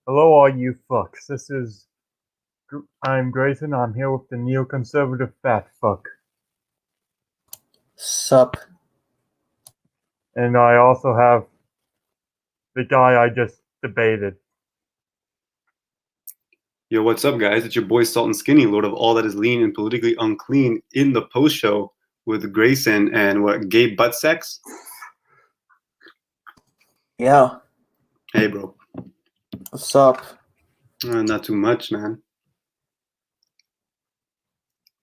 Hello, all you fucks. I'm Grayson. I'm here with the neoconservative fat fuck. Sup? And I also have the guy I just debated. Yo, what's up, guys? It's your boy Salt and Skinny, lord of all that is lean and politically unclean, in the post show with Grayson and what, gay butt sex? Yeah. Hey, bro. What's up? Not too much, man.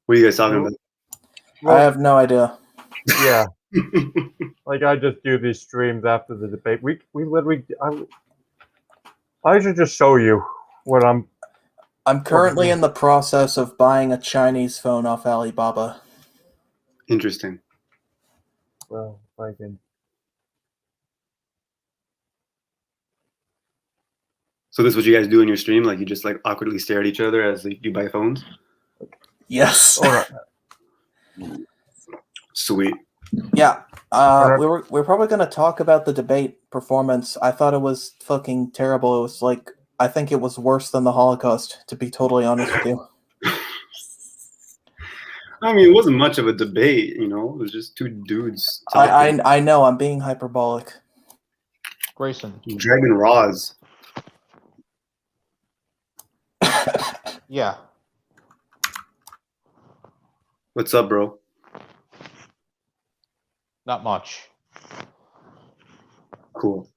What are you guys talking about? Well, I have no idea. Yeah. Like, I just do these streams after the debate. We literally... I should just show you what I'm currently in the process of buying a Chinese phone off Alibaba. Interesting. Well, if I can... So this is what you guys do in your stream? Like, you just, like, awkwardly stare at each other as you buy phones? Yes. Sweet. Yeah. We're probably gonna talk about the debate performance. I thought it was fucking terrible. It was like, I think it was worse than the Holocaust, to be totally honest with you. I mean, it wasn't much of a debate, you know? It was just two dudes talking. I know, I'm being hyperbolic. Grayson. Dragon Roz. Yeah. What's up, bro? Not much. Cool.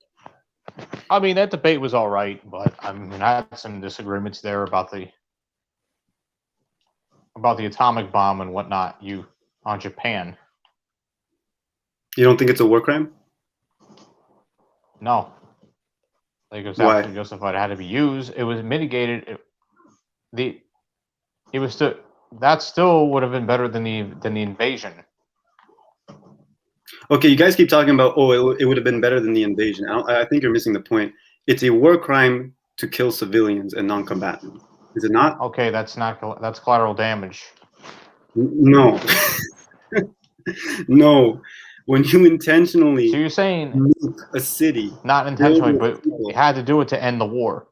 I mean, that debate was all right, but I mean, I had some disagreements there about the atomic bomb and whatnot. On Japan. You don't think it's a war crime? No. I think it was Why? absolutely justified. It had to be used. It was mitigated. That still would have been better than the invasion. Okay, you guys keep talking about, it would have been better than the invasion. I think you're missing the point. It's a war crime to kill civilians and non-combatants. Is it not? Okay, that's collateral damage. No. No. When you intentionally So you're saying nuke a city. not intentionally, but you had to do it to end the war.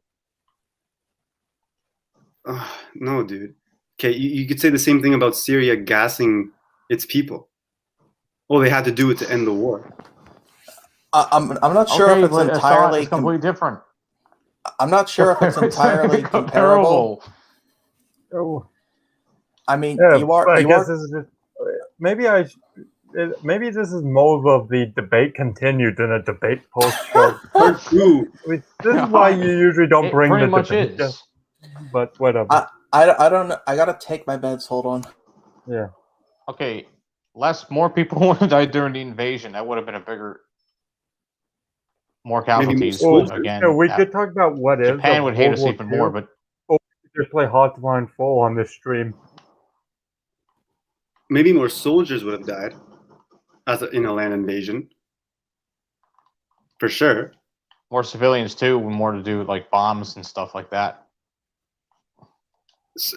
No, dude. Okay, you could say the same thing about Syria gassing its people. Oh, they had to do it to end the war. I'm not sure if it's entirely it's completely different. I'm not sure if it's entirely comparable. Oh. I mean, Yeah, you are. I guess this is just... Maybe this is more of the debate continued than a debate post show. This is why you usually don't bring the debate. But whatever. I don't know. I gotta take my meds. Hold on. Yeah. Okay, more people would have died during the invasion. That would have been more casualties. Again, we could talk about what Japan is. Japan would hate us even more, but just play Hotline Full on this stream. Maybe more soldiers would have died in a land invasion. For sure. More civilians too, with more to do with like bombs and stuff like that.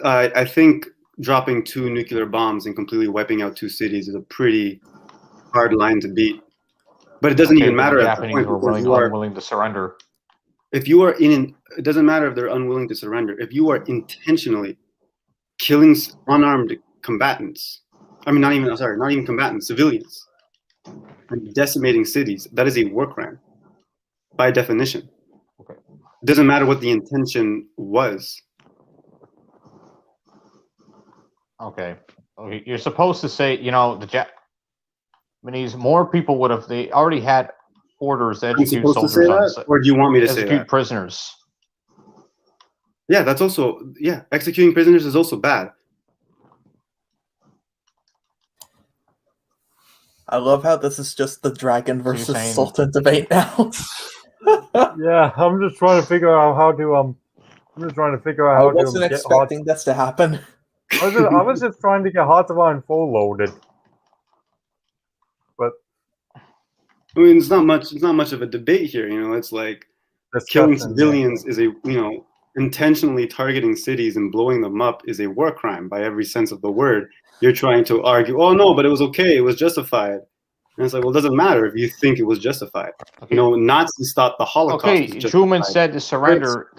I think dropping 2 nuclear bombs and completely wiping out 2 cities is a pretty hard line to beat. But it doesn't even matter at the point because you are unwilling to surrender. If you are it doesn't matter if they're unwilling to surrender. If you are intentionally killing unarmed combatants, not even combatants, civilians, and decimating cities, that is a war crime by definition. Okay. It doesn't matter what the intention was. Okay. You're supposed to say, the Japanese, more people would have. They already had orders to execute soldiers. Or do you want me to say that? Execute prisoners. Yeah, that's also executing prisoners is also bad. I love how this is just the Dragon versus Sultan debate now. Yeah, I'm just trying to figure out how to I wasn't expecting this to happen. I was just trying to get Hotline Full loaded. But I mean, it's not much of a debate here, It's like killing civilians is intentionally targeting cities and blowing them up is a war crime by every sense of the word. You're trying to argue, oh no, but it was okay, it was justified. And it's like, well, it doesn't matter if you think it was justified. Okay. You know, Nazis thought the Holocaust was Okay, justified. Truman said to surrender.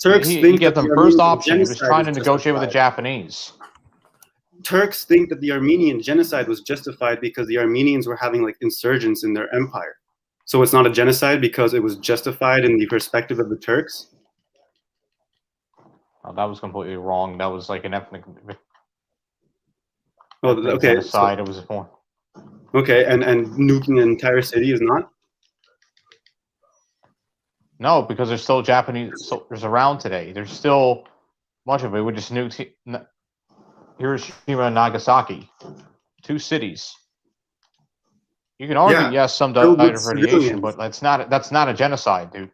Turks he think gave that them the first Armenian option. He was genocide trying to was negotiate with the justified. Japanese. Turks think that the Armenian genocide was justified because the Armenians were having like insurgents in their empire. So it's not a genocide because it was justified in the perspective of the Turks. Oh, that was completely wrong. That was like an ethnic Oh, okay. genocide. It was more. Okay, and nuking an entire city is not? No, because there's still Japanese soldiers around today. There's still much of it. We just nuked Hiroshima and Nagasaki, 2 cities. You can argue, yes, some died of radiation, but that's not a genocide, dude.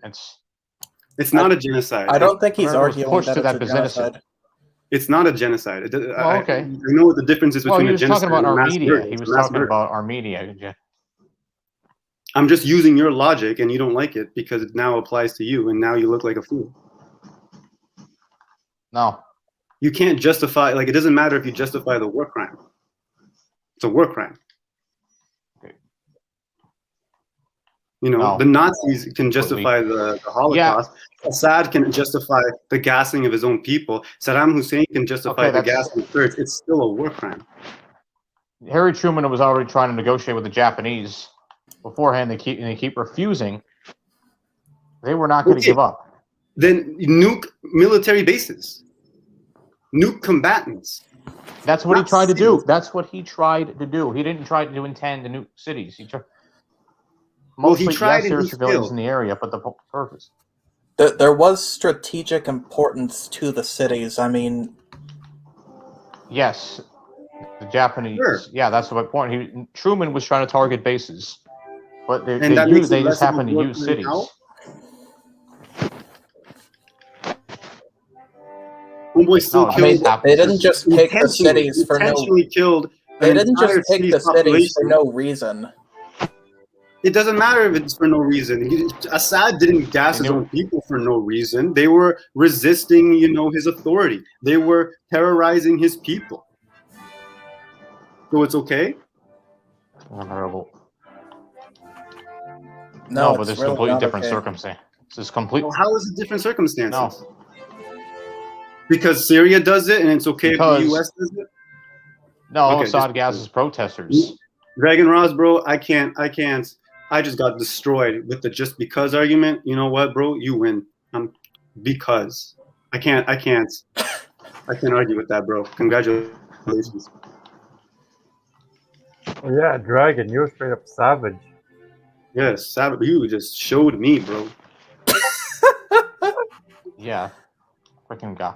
It's not a genocide. I don't think he's arguing pushed that to it's that a position. genocide. It's not a genocide. Okay. I know what the difference is between a genocide and a mass murder. He was talking about Armenia. I'm just using your logic, and you don't like it because it now applies to you, and now you look like a fool. No. You can't justify, like, it doesn't matter if you justify the war crime. It's a war crime. Okay. You know, the Nazis can justify the Holocaust. Yeah. Assad can justify the gassing of his own people. Saddam Hussein can justify the gassing of Kurds. It's still a war crime. Harry Truman was already trying to negotiate with the Japanese beforehand. They keep refusing. They were not going to give up. Then nuke military bases. Nuke combatants. That's what he tried to do. That's what he tried to do. He didn't try to intend to nuke cities. He tried. Mostly, yes, there are civilians in the area, but the purpose. There was strategic importance to the cities. I mean, yes, the Japanese. Sure. Yeah, that's the point. Truman was trying to target bases, but they just happened to use cities. Homeboy still killed. They didn't just pick the cities for no. They didn't just pick the cities for no reason. It doesn't matter if it's for no reason. Assad didn't gas his own people for no reason. They were resisting, his authority. They were terrorizing his people. So it's okay? Honorable. No, but there's really completely different circumstances. It's complete. Well, how is it different circumstances? No. Because Syria does it and it's okay if the U.S. does it? No, Assad gases protesters. Dragon Ross, bro, I can't. I just got destroyed with the just because argument. You know what, bro? You win. Because I can't argue with that, bro. Congratulations. Yeah, Dragon, you're straight up savage. Yes, savage. You just showed me, bro. Yeah, freaking guy.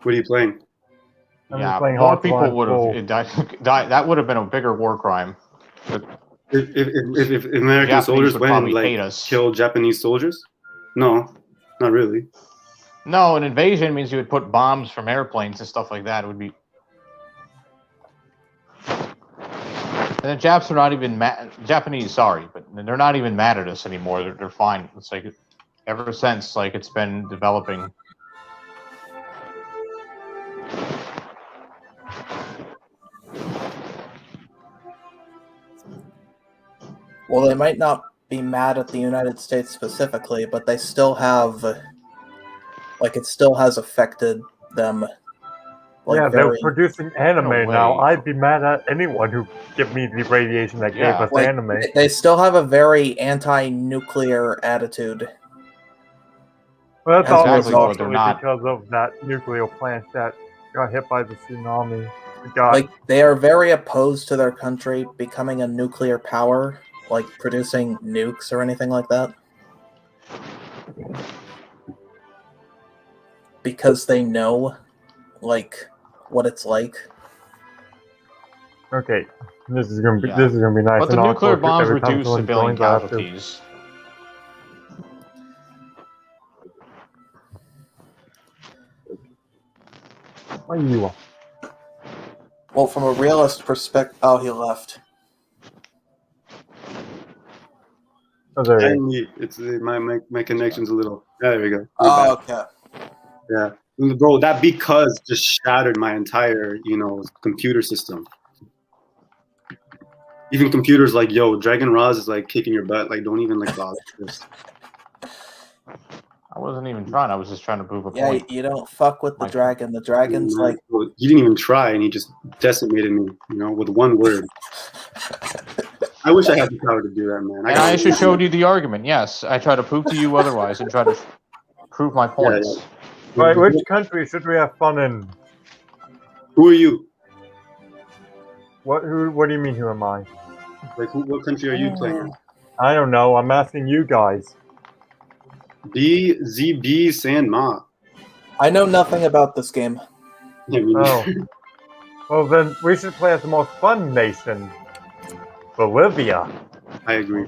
What are you playing? Yeah, more people would have died. That would have been a bigger war crime. If American soldiers went and killed Japanese soldiers? No, not really. No, an invasion means you would put bombs from airplanes and stuff like that. It would be. And the Japs are not even mad. Japanese, sorry, but they're not even mad at us anymore. They're fine. It's like ever since it's been developing. Well, they might not be mad at the United States specifically, but they still have, it still has affected them. They're producing anime now. I'd be mad at anyone who give me the radiation that gave us anime. They still have a very anti-nuclear attitude. Well, that's also because of that nuclear plant that got hit by the tsunami. They are very opposed to their country becoming a nuclear power. Producing nukes or anything like that. Because they know, what it's like. Okay, this is gonna be nice. But the nuclear bombs reduce civilian casualties. Where you are? Well, from a realist perspective, oh, he left. It's my connection's a little. There we go. Oh, okay. Yeah. Bro, that because just shattered my entire, computer system. Even computers like, yo, Dragon Roz is like kicking your butt. Like, don't even like bother this. I wasn't even trying. I was just trying to prove a Yeah, point. you don't fuck with the dragon. The dragon's like. Well, he didn't even try, and he just decimated me, with one word. I wish I had the power to do that, man. And I actually showed you the argument. Yes, I try to prove to you otherwise and try to prove my points. Yeah. Right, which country should we have fun in? Who are you? What do you mean, who am I? Like, what country are you playing? I don't know. I'm asking you guys. BZB Sanma. I know nothing about this game. Oh. Well, then we should play as the most fun nation. Bolivia. I agree.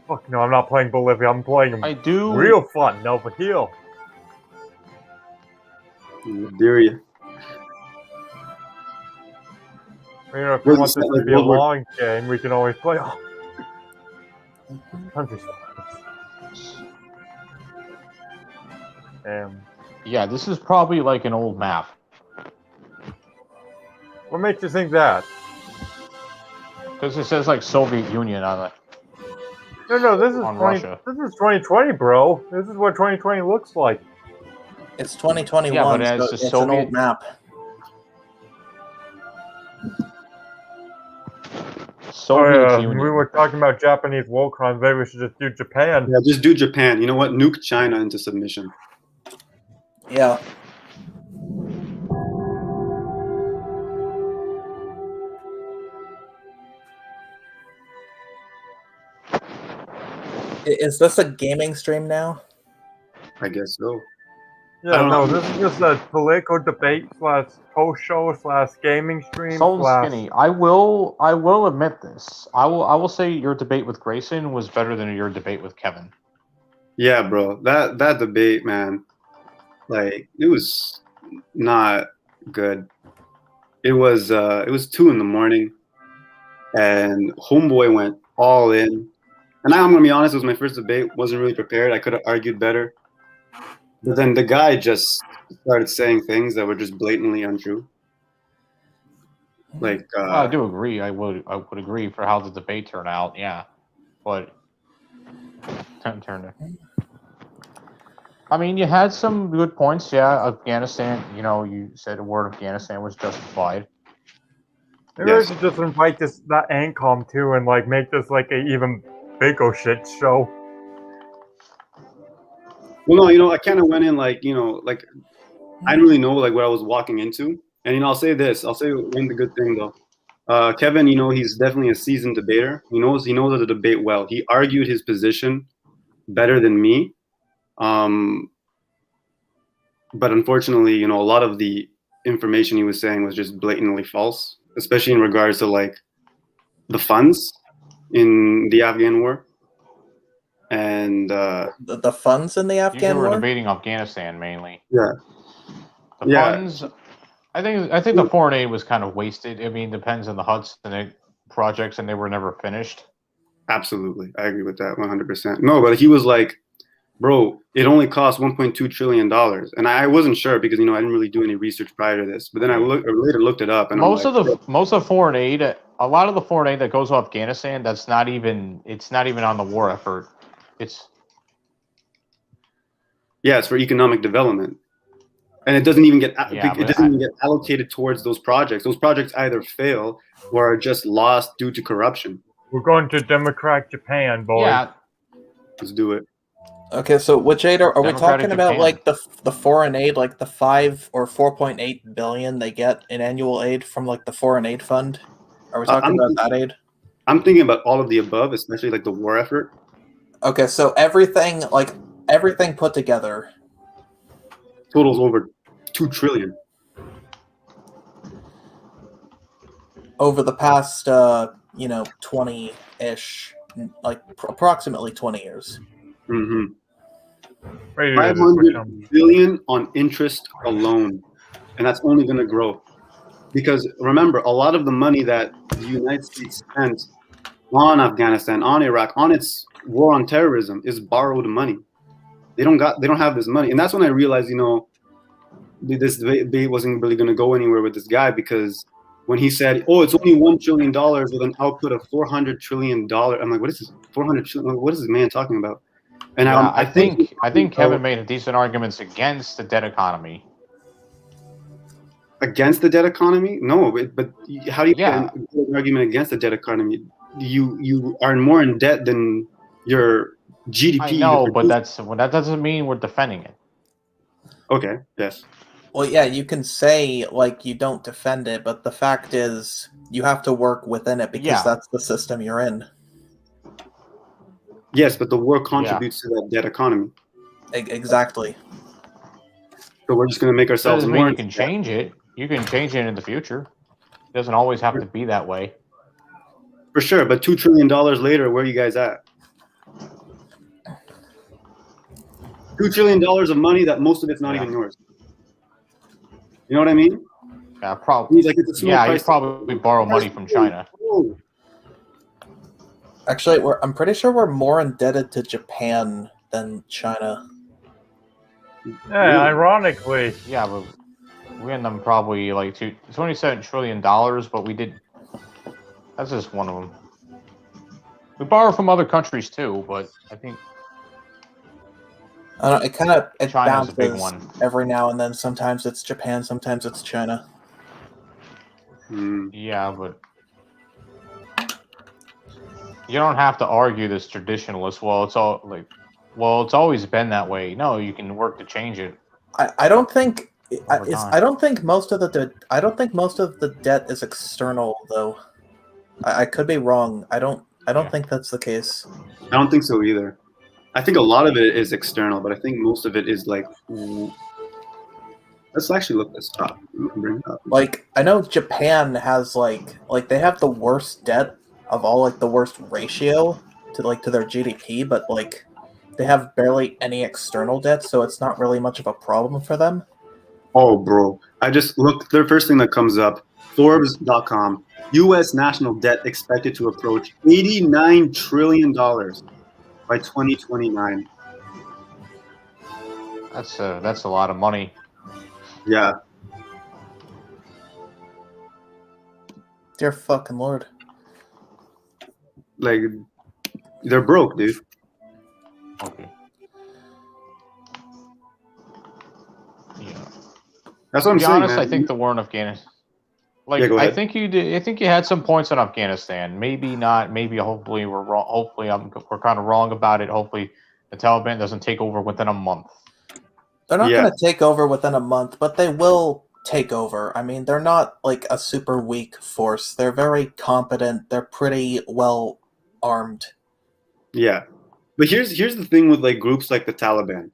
Fuck no, I'm not playing Bolivia. I'm playing real fun. Nova Hill. Liberia. If we want this to be a long game, we can always play. Oh. Countries. Yeah, this is probably like an old map. What makes you think that? Because it says like Soviet Union on it. No, this is Russia. This is 2020, bro. This is what 2020 looks like. It's 2021, yeah, but it has so it's an old map. Soviet Union. We were talking about Japanese war crimes. Maybe we should just do Japan. Yeah, just do Japan. You know what? Nuke China into submission. Yeah. Is this a gaming stream now? I guess so. Yeah, no, this is just a political debate / post show / gaming stream. Skinny. I will admit this. I will say your debate with Grayson was better than your debate with Kevin. Yeah, bro. That debate, man. Like, it was not good. It was 2 a.m, and homeboy went all in. And I'm gonna be honest, it was my first debate. Wasn't really prepared. I could have argued better. But then the guy just started saying things that were just blatantly untrue. Like, I do agree. I would agree for how the debate turned out. Yeah, but I mean, you had some good points. Yeah, Afghanistan. You said the word Afghanistan was justified. Maybe we should just invite that ANCOM too, and like make this like a even bigger shit show. Well, no, I kind of went in like, like I didn't really know like what I was walking into. And I'll say this. I'll say one good thing though. Kevin, he's definitely a seasoned debater. He knows how to debate well. He argued his position better than me. But unfortunately, a lot of the information he was saying was just blatantly false, especially in regards to like the funds in the Afghan war. And the funds in the Afghan war? You were debating Afghanistan mainly. Yeah. The funds. I think the foreign aid was kind of wasted. I mean, depends on the Hudson projects, and they were never finished. Absolutely, I agree with that 100%. No, but he was like, "Bro, it only cost $1.2 trillion," and I wasn't sure because I didn't really do any research prior to this. But then I later looked it up, and most of the foreign aid, a lot of the foreign aid that goes to Afghanistan, it's not even on the war effort. It's for economic development, and it doesn't even get allocated towards those projects. Those projects either fail or are just lost due to corruption. We're going to Democratic Japan, boys. Yeah, let's do it. Okay, so which aid are we talking about? Like the foreign aid, like the 5 or 4.8 billion they get in annual aid from like the foreign aid fund? Are we talking about that aid? I'm thinking about all of the above, especially like the war effort. Okay, so everything put together totals over 2 trillion over the past 20-ish, like approximately 20 years. Mm-hmm. 500 billion on interest alone, and that's only going to grow because remember, a lot of the money that the United States spent on Afghanistan, on Iraq, on its war on terrorism is borrowed money. They don't have this money, and that's when I realized, this debate wasn't really going to go anywhere with this guy, because when he said, "Oh, it's only $1 trillion with an output of $400 trillion," I'm like, "What is this? 400 trillion? What is this man talking about?" And yeah, I think Kevin made a decent arguments against the debt economy. Against the debt economy? No, but how do you get an argument against the debt economy? You are more in debt than your GDP. I know, but that doesn't mean we're defending it. Okay. Yes. Well, yeah, you can say like you don't defend it, but the fact is you have to work within it because that's the system you're in. Yes, but the war contributes to that debt economy. Exactly. So we're just going to make ourselves doesn't more. Mean you can change it. You can change it in the future. It doesn't always have to be that way. For sure, but $2 trillion later, where are you guys at? $2 trillion of money that most of it's not even yours. You know what I mean? Yeah, probably. Like it's a small price. You probably borrow money from China. Actually, I'm pretty sure we're more indebted to Japan than China. Yeah, ironically. Yeah, but we end them probably like $27 trillion, but we did. That's just one of them. We borrow from other countries too, but I think it China's bounces a big one. Every now and then. Sometimes it's Japan, sometimes it's China. Yeah, but you don't have to argue this traditionalist. It's always been that way. No, you can work to change it. I don't think I don't think most of the debt is external though. I could be wrong. I don't think that's the case. I don't think so either. I think a lot of it is external, but I think most of it is like. Let's actually look this up. Bring it up. Like I know Japan has like they have the worst debt of all, like the worst ratio to their GDP, but like they have barely any external debt, so it's not really much of a problem for them. Oh, bro! I just looked. The first thing that comes up, Forbes.com. U.S. national debt expected to approach $89 trillion by 2029. That's a lot of money. Yeah. Dear fucking Lord. Like, they're broke, dude. Okay. Yeah. That's what I'm saying. To be honest, man. I think the war in Afghanistan. I think you did. I think you had some points on Afghanistan. Maybe not. Maybe hopefully we're wrong. Hopefully we're kind of wrong about it. Hopefully the Taliban doesn't take over within a month. They're not going to take over within a month, but they will take over. I mean, they're not like a super weak force. They're very competent. They're pretty well armed. Yeah, but here's the thing with like groups like the Taliban.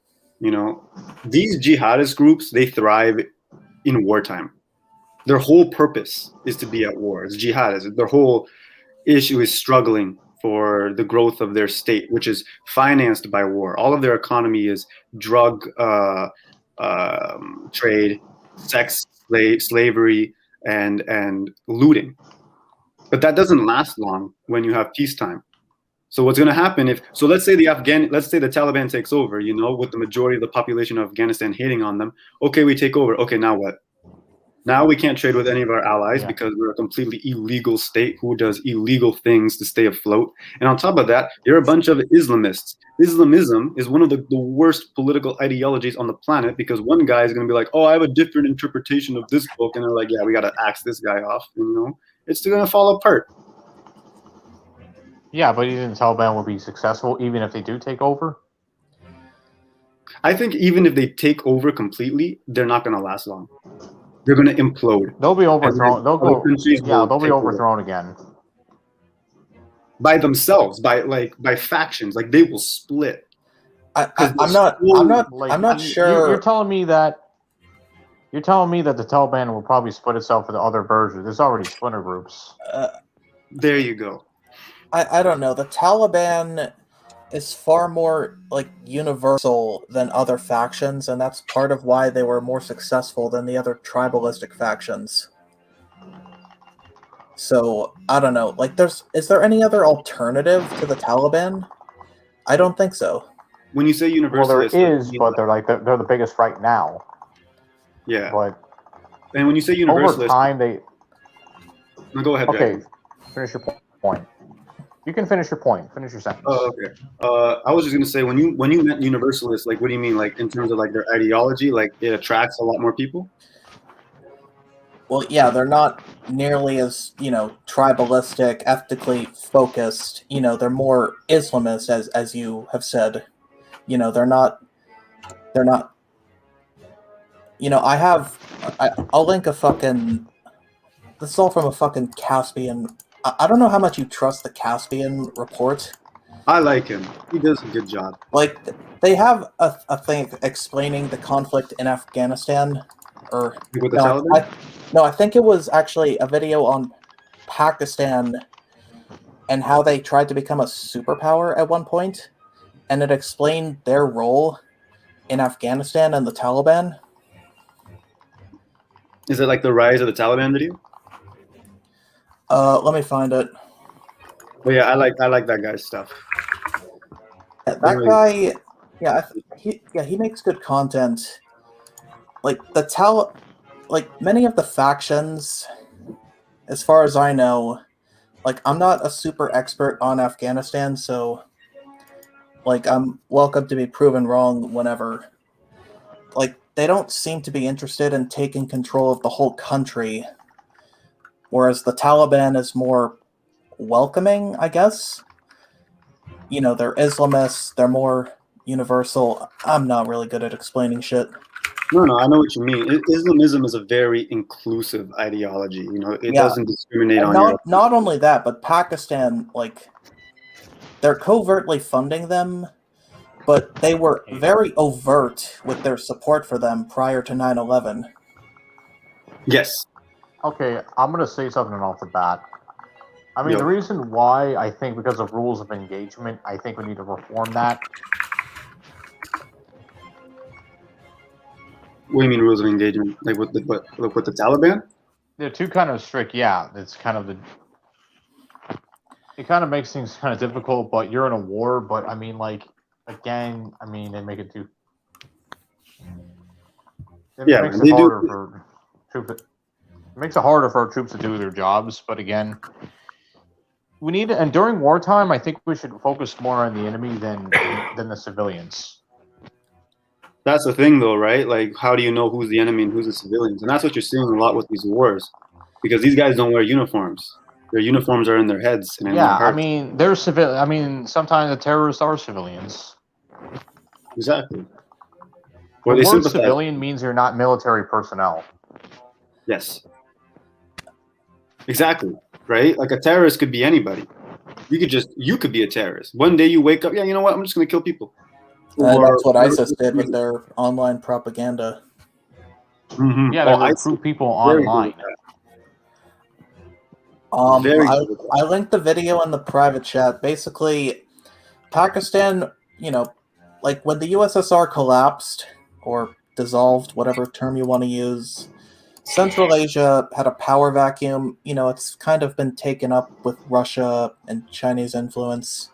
These jihadist groups, they thrive in wartime. Their whole purpose is to be at war. It's jihadists. Their whole issue is struggling for the growth of their state, which is financed by war. All of their economy is drug trade, sex, slavery, and looting. But that doesn't last long when you have peacetime. So what's going to happen let's say the Taliban takes over, with the majority of the population of Afghanistan hating on them. Okay, we take over. Okay, now what? Now we can't trade with any of our allies because we're a completely illegal state who does illegal things to stay afloat. And on top of that, you're a bunch of Islamists. Islamism is one of the worst political ideologies on the planet, because one guy is going to be like, oh, I have a different interpretation of this book. And they're like, yeah, we got to axe this guy off. It's still going to fall apart. Yeah, but even the Taliban will be successful even if they do take over? I think even if they take over completely, they're not going to last long. They're going to implode. They'll be overthrown. They'll be overthrown again. By themselves, by factions. Like, they will split. I'm not sure. You're telling me that the Taliban will probably split itself into other versions. There's already splinter groups. There you go. I don't know. The Taliban is far more universal than other factions, and that's part of why they were more successful than the other tribalistic factions. So I don't know. Is there any other alternative to the Taliban? I don't think so. when you say Well, universalist, there is, but they're the biggest right now. yeah. But And when you say over universalist, time, they no, go ahead. okay. Jack. Finish your point. You can finish your point. Finish your sentence. Oh, okay. I was just gonna say when you meant universalist, like what do you mean? Like in terms of like their ideology, like it attracts a lot more people? Well, yeah, they're not nearly as, tribalistic, ethnically focused. They're more Islamist, as you have said. They're not. I'll link a fucking. This is all from a fucking Caspian. I don't know how much you trust the Caspian report. I like him. He does a good job. Like, they have a thing explaining the conflict in Afghanistan, or With the Taliban? I think it was actually a video on Pakistan and how they tried to become a superpower at one point, and it explained their role in Afghanistan and the Taliban. Is it like the rise of the Taliban video? Let me find it. But yeah, I like that guy's stuff. That guy, he makes good content. Like many of the factions, as far as I know, like I'm not a super expert on Afghanistan, so like I'm welcome to be proven wrong whenever. Like they don't seem to be interested in taking control of the whole country, whereas the Taliban is more welcoming, I guess. They're Islamists, they're more universal. I'm not really good at explaining shit. No, I know what you mean. Islamism is a very inclusive ideology. It doesn't discriminate on not only that, but Pakistan, like, they're covertly funding them, but they were very overt with their support for them prior to 9/11. Yes. Okay, I'm gonna say something off the bat. I mean, the reason why I think because of rules of engagement, I think we need to reform that. What do you mean rules of engagement? Like with the Taliban? They're too kind of strict. Yeah, it's kind of it kind of makes things kind of difficult. But you're in a war. But I mean, like again, I mean they make it too. It makes it harder for troops. It makes it harder for our troops to do their jobs. But again, we need and during wartime, I think we should focus more on the enemy than the civilians. That's the thing, though, right? Like, how do you know who's the enemy and who's the civilians? And that's what you're seeing a lot with these wars, because these guys don't wear uniforms. Their uniforms are in their heads and in their hearts. I mean, they're civil. I mean, sometimes the terrorists are civilians. Exactly. Well, the word civilian means you're not military personnel. Yes. Exactly. Right? Like a terrorist could be anybody. You could be a terrorist. One day you wake up, you know what? I'm just going to kill people. That's what ISIS did with their online propaganda. Mm-hmm. Yeah, they recruit people online. I linked the video in the private chat. Basically, Pakistan, like when the USSR collapsed or dissolved, whatever term you want to use, Central Asia had a power vacuum. It's kind of been taken up with Russia and Chinese influence.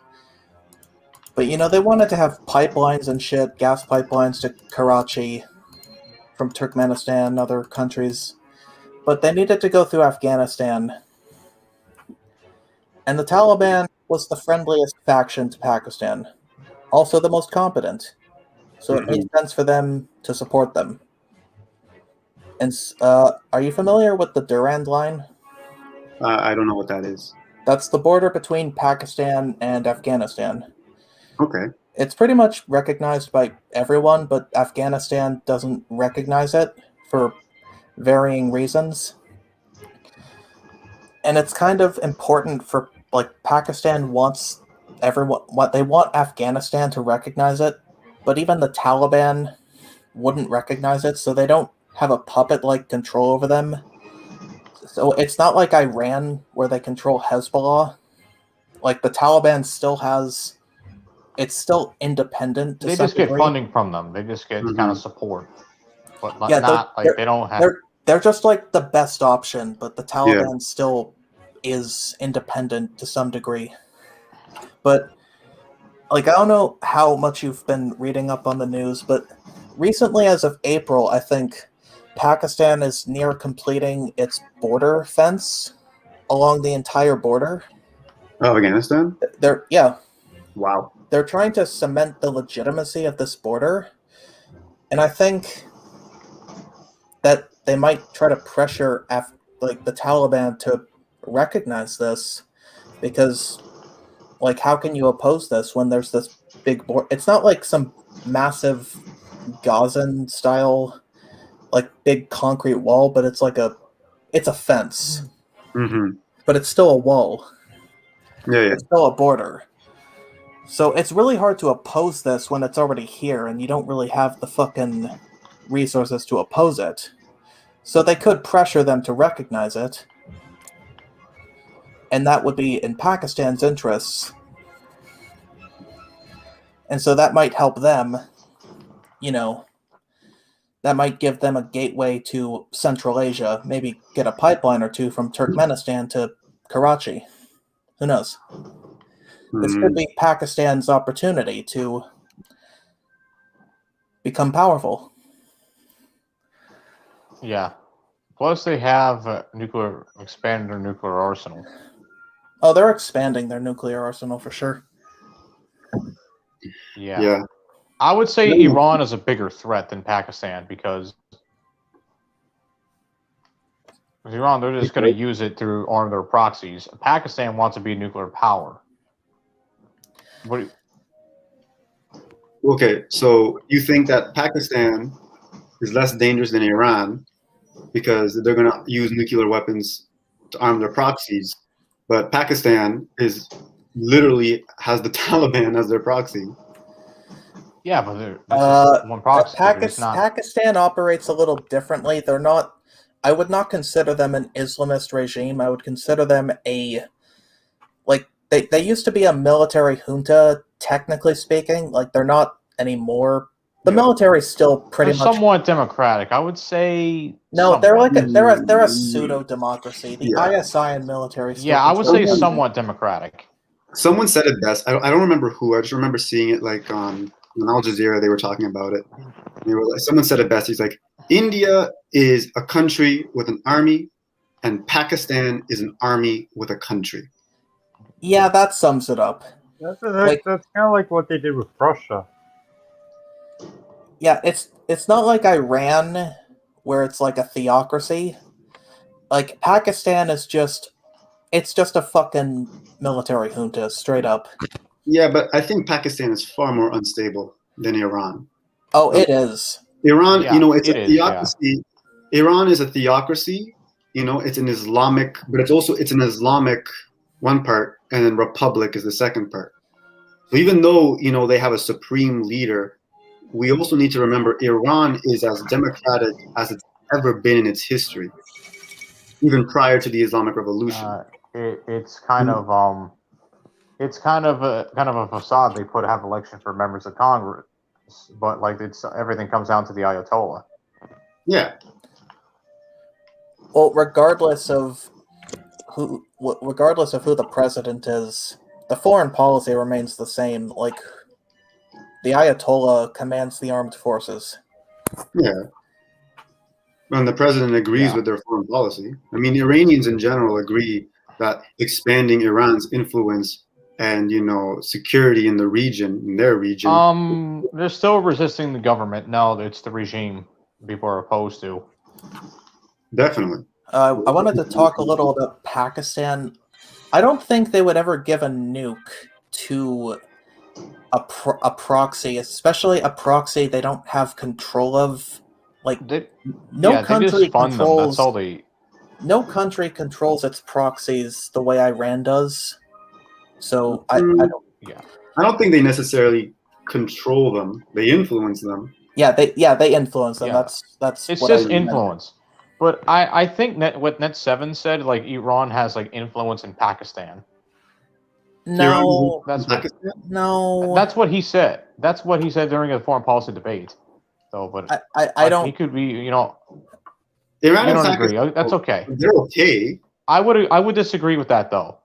But, they wanted to have pipelines and shit, gas pipelines to Karachi from Turkmenistan and other countries. But they needed to go through Afghanistan. And the Taliban was the friendliest faction to Pakistan. Also the most competent. So it made sense for them to support them. And are you familiar with the Durand Line? I don't know what that is. That's the border between Pakistan and Afghanistan. Okay. It's pretty much recognized by everyone, but Afghanistan doesn't recognize it for varying reasons. And it's kind of important for, like, Pakistan wants they want Afghanistan to recognize it, but even the Taliban wouldn't recognize it, so they don't have a puppet-like control over them. So it's not like Iran, where they control Hezbollah. Like, the Taliban still has... It's still independent. They just get funding from them. They just get kind of support, but they don't have. They're just like the best option, but the Taliban still is independent to some degree. But like I don't know how much you've been reading up on the news, but recently, as of April, I think Pakistan is near completing its border fence along the entire border. Of Afghanistan? They're Wow. trying to cement the legitimacy of this border, and I think that they might try to pressure the Taliban to recognize this, because like how can you oppose this when there's this big border? It's not like some massive Gazan style like big concrete wall, but it's a fence, Mm-hmm. but it's still a wall. Yeah, yeah. It's still a border. So it's really hard to oppose this when it's already here and you don't really have the fucking resources to oppose it. So they could pressure them to recognize it. And that would be in Pakistan's interests. And so that might help them, that might give them a gateway to Central Asia, maybe get a pipeline or two from Turkmenistan to Karachi. Who knows? This could be Pakistan's opportunity to become powerful. Yeah. Plus, they have expanded their nuclear arsenal. Oh, they're expanding their nuclear arsenal for sure. Yeah. I would say Iran is a bigger threat than Pakistan because with Iran, they're just going to use it to arm their proxies. Pakistan wants to be a nuclear power. Okay, so you think that Pakistan is less dangerous than Iran because they're going to use nuclear weapons to arm their proxies, but Pakistan literally has the Taliban as their proxy. Yeah, but one proxy. Pakistan operates a little differently. They're not. I would not consider them an Islamist regime. I would consider them They used to be a military junta, technically speaking. Like they're not anymore. The military's still pretty much somewhat democratic. I would say no. Somewhat. They're a pseudo democracy. The ISI and military. I would say somewhat democratic. Someone said it best. I don't remember who. I just remember seeing it like on Al Jazeera. They were talking about it. Someone said it best. He's like, India is a country with an army, and Pakistan is an army with a country. Yeah, that sums it up. That's kind of like what they did with Russia. Yeah, it's not like Iran, where it's like a theocracy. Like Pakistan is just a fucking military junta, straight up. Yeah, but I think Pakistan is far more unstable than Iran. Oh, it is. Iran, it's a theocracy. Yeah. Iran is a theocracy. It's an Islamic, but it's an Islamic one part, and then republic is the second part. So even though they have a supreme leader, we also need to remember Iran is as democratic as it's ever been in its history, even prior to the Islamic Revolution. It's kind of a facade they have elections for members of Congress, but everything comes down to the Ayatollah. Yeah. Well, regardless of who the president is, the foreign policy remains the same. Like, the Ayatollah commands the armed forces. Yeah. And the president agrees with their foreign policy. I mean, Iranians in general agree that expanding Iran's influence and, security in their region. They're still resisting the government. No, it's the regime people are opposed to. Definitely. I wanted to talk a little about Pakistan. I don't think they would ever give a nuke to a proxy, especially a proxy they don't have control of. Like, no country controls. That's all they. No country controls its proxies the way Iran does. So I don't. Yeah. I don't think they necessarily control them. They influence them. Yeah, they influence them. Yeah. That's. It's just influence. But I think what Net7 said, like Iran has influence in Pakistan. No, that's what he said. That's what he said during a foreign policy debate. So, but I don't. He could be, Iran don't agree. That's okay. They're okay. I would disagree with that though.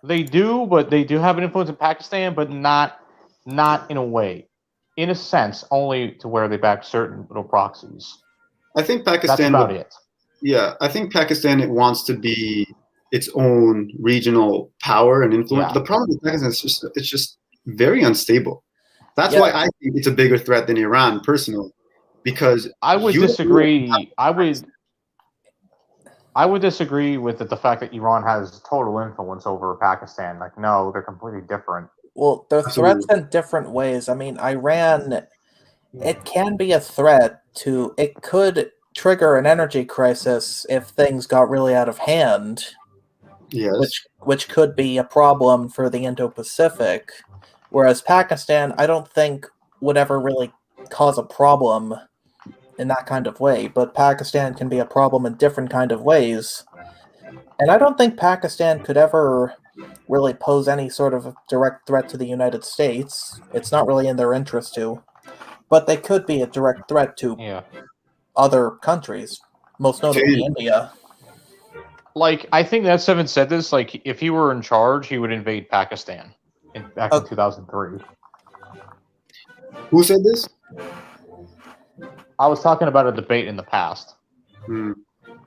They do, but they do have an influence in Pakistan, but not in a way. In a sense, only to where they back certain little proxies. I think That's Pakistan. about it. Yeah, I think Pakistan it wants to be its own regional power and influence. Yeah. The problem with Pakistan is it's just very unstable. That's why I think it's a bigger threat than Iran, personally, because I would disagree. I would disagree with the fact that Iran has total influence over Pakistan. Like, no, they're completely different. Well, they're threats in different ways. I mean, Iran, it can be a threat to. It could trigger an energy crisis if things got really out of hand. Yes. Which could be a problem for the Indo-Pacific. Whereas Pakistan, I don't think would ever really cause a problem in that kind of way. But Pakistan can be a problem in different kind of ways. And I don't think Pakistan could ever really pose any sort of direct threat to the United States. It's not really in their interest to. But they could be a direct threat to other countries, most notably India. Like, I think that Seven said this, like, if he were in charge, he would invade Pakistan back in 2003. Who said this? I was talking about a debate in the past.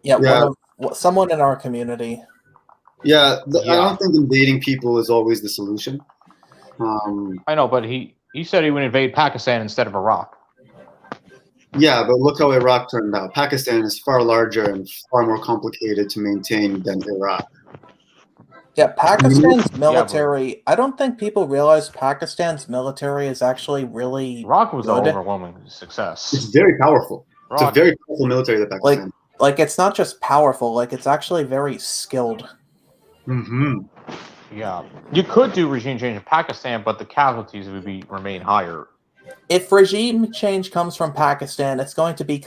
Yeah. Someone in our community. Yeah, I don't think invading people is always the solution. I know, but he said he would invade Pakistan instead of Iraq. Yeah, but look how Iraq turned out. Pakistan is far larger and far more complicated to maintain than Iraq. Yeah, Pakistan's military. I don't think people realize Pakistan's military is actually really. Iraq was an overwhelming success. It's very powerful. It's a very powerful military that Pakistan. Like it's not just powerful. Like it's actually very skilled. Mm-hmm. Yeah, you could do regime change in Pakistan, but the casualties would remain higher. If regime change comes from Pakistan, it's going to be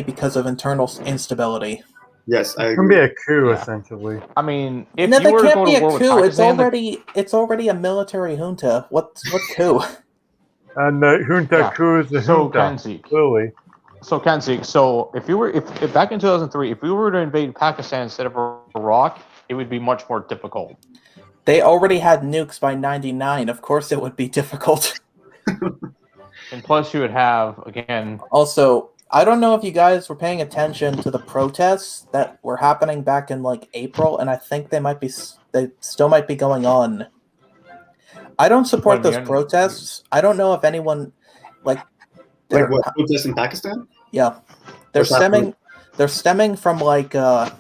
because of internal instability. Yes, I agree. It can be a coup, essentially. I mean, if no, you were to can't go be to a war with coup. Pakistan, It's already a military junta. What coup? And the junta coup is the junta. Clearly. So Kenzie, so if back in 2003, if we were to invade Pakistan instead of Iraq, it would be much more difficult. They already had nukes by 99. Of course, it would be difficult. And plus, you would have again. Also, I don't know if you guys were paying attention to the protests that were happening back in like April, and I think they still might be going on. I don't support those protests. I don't know if anyone like what protests in Pakistan? Yeah, they're stemming from like I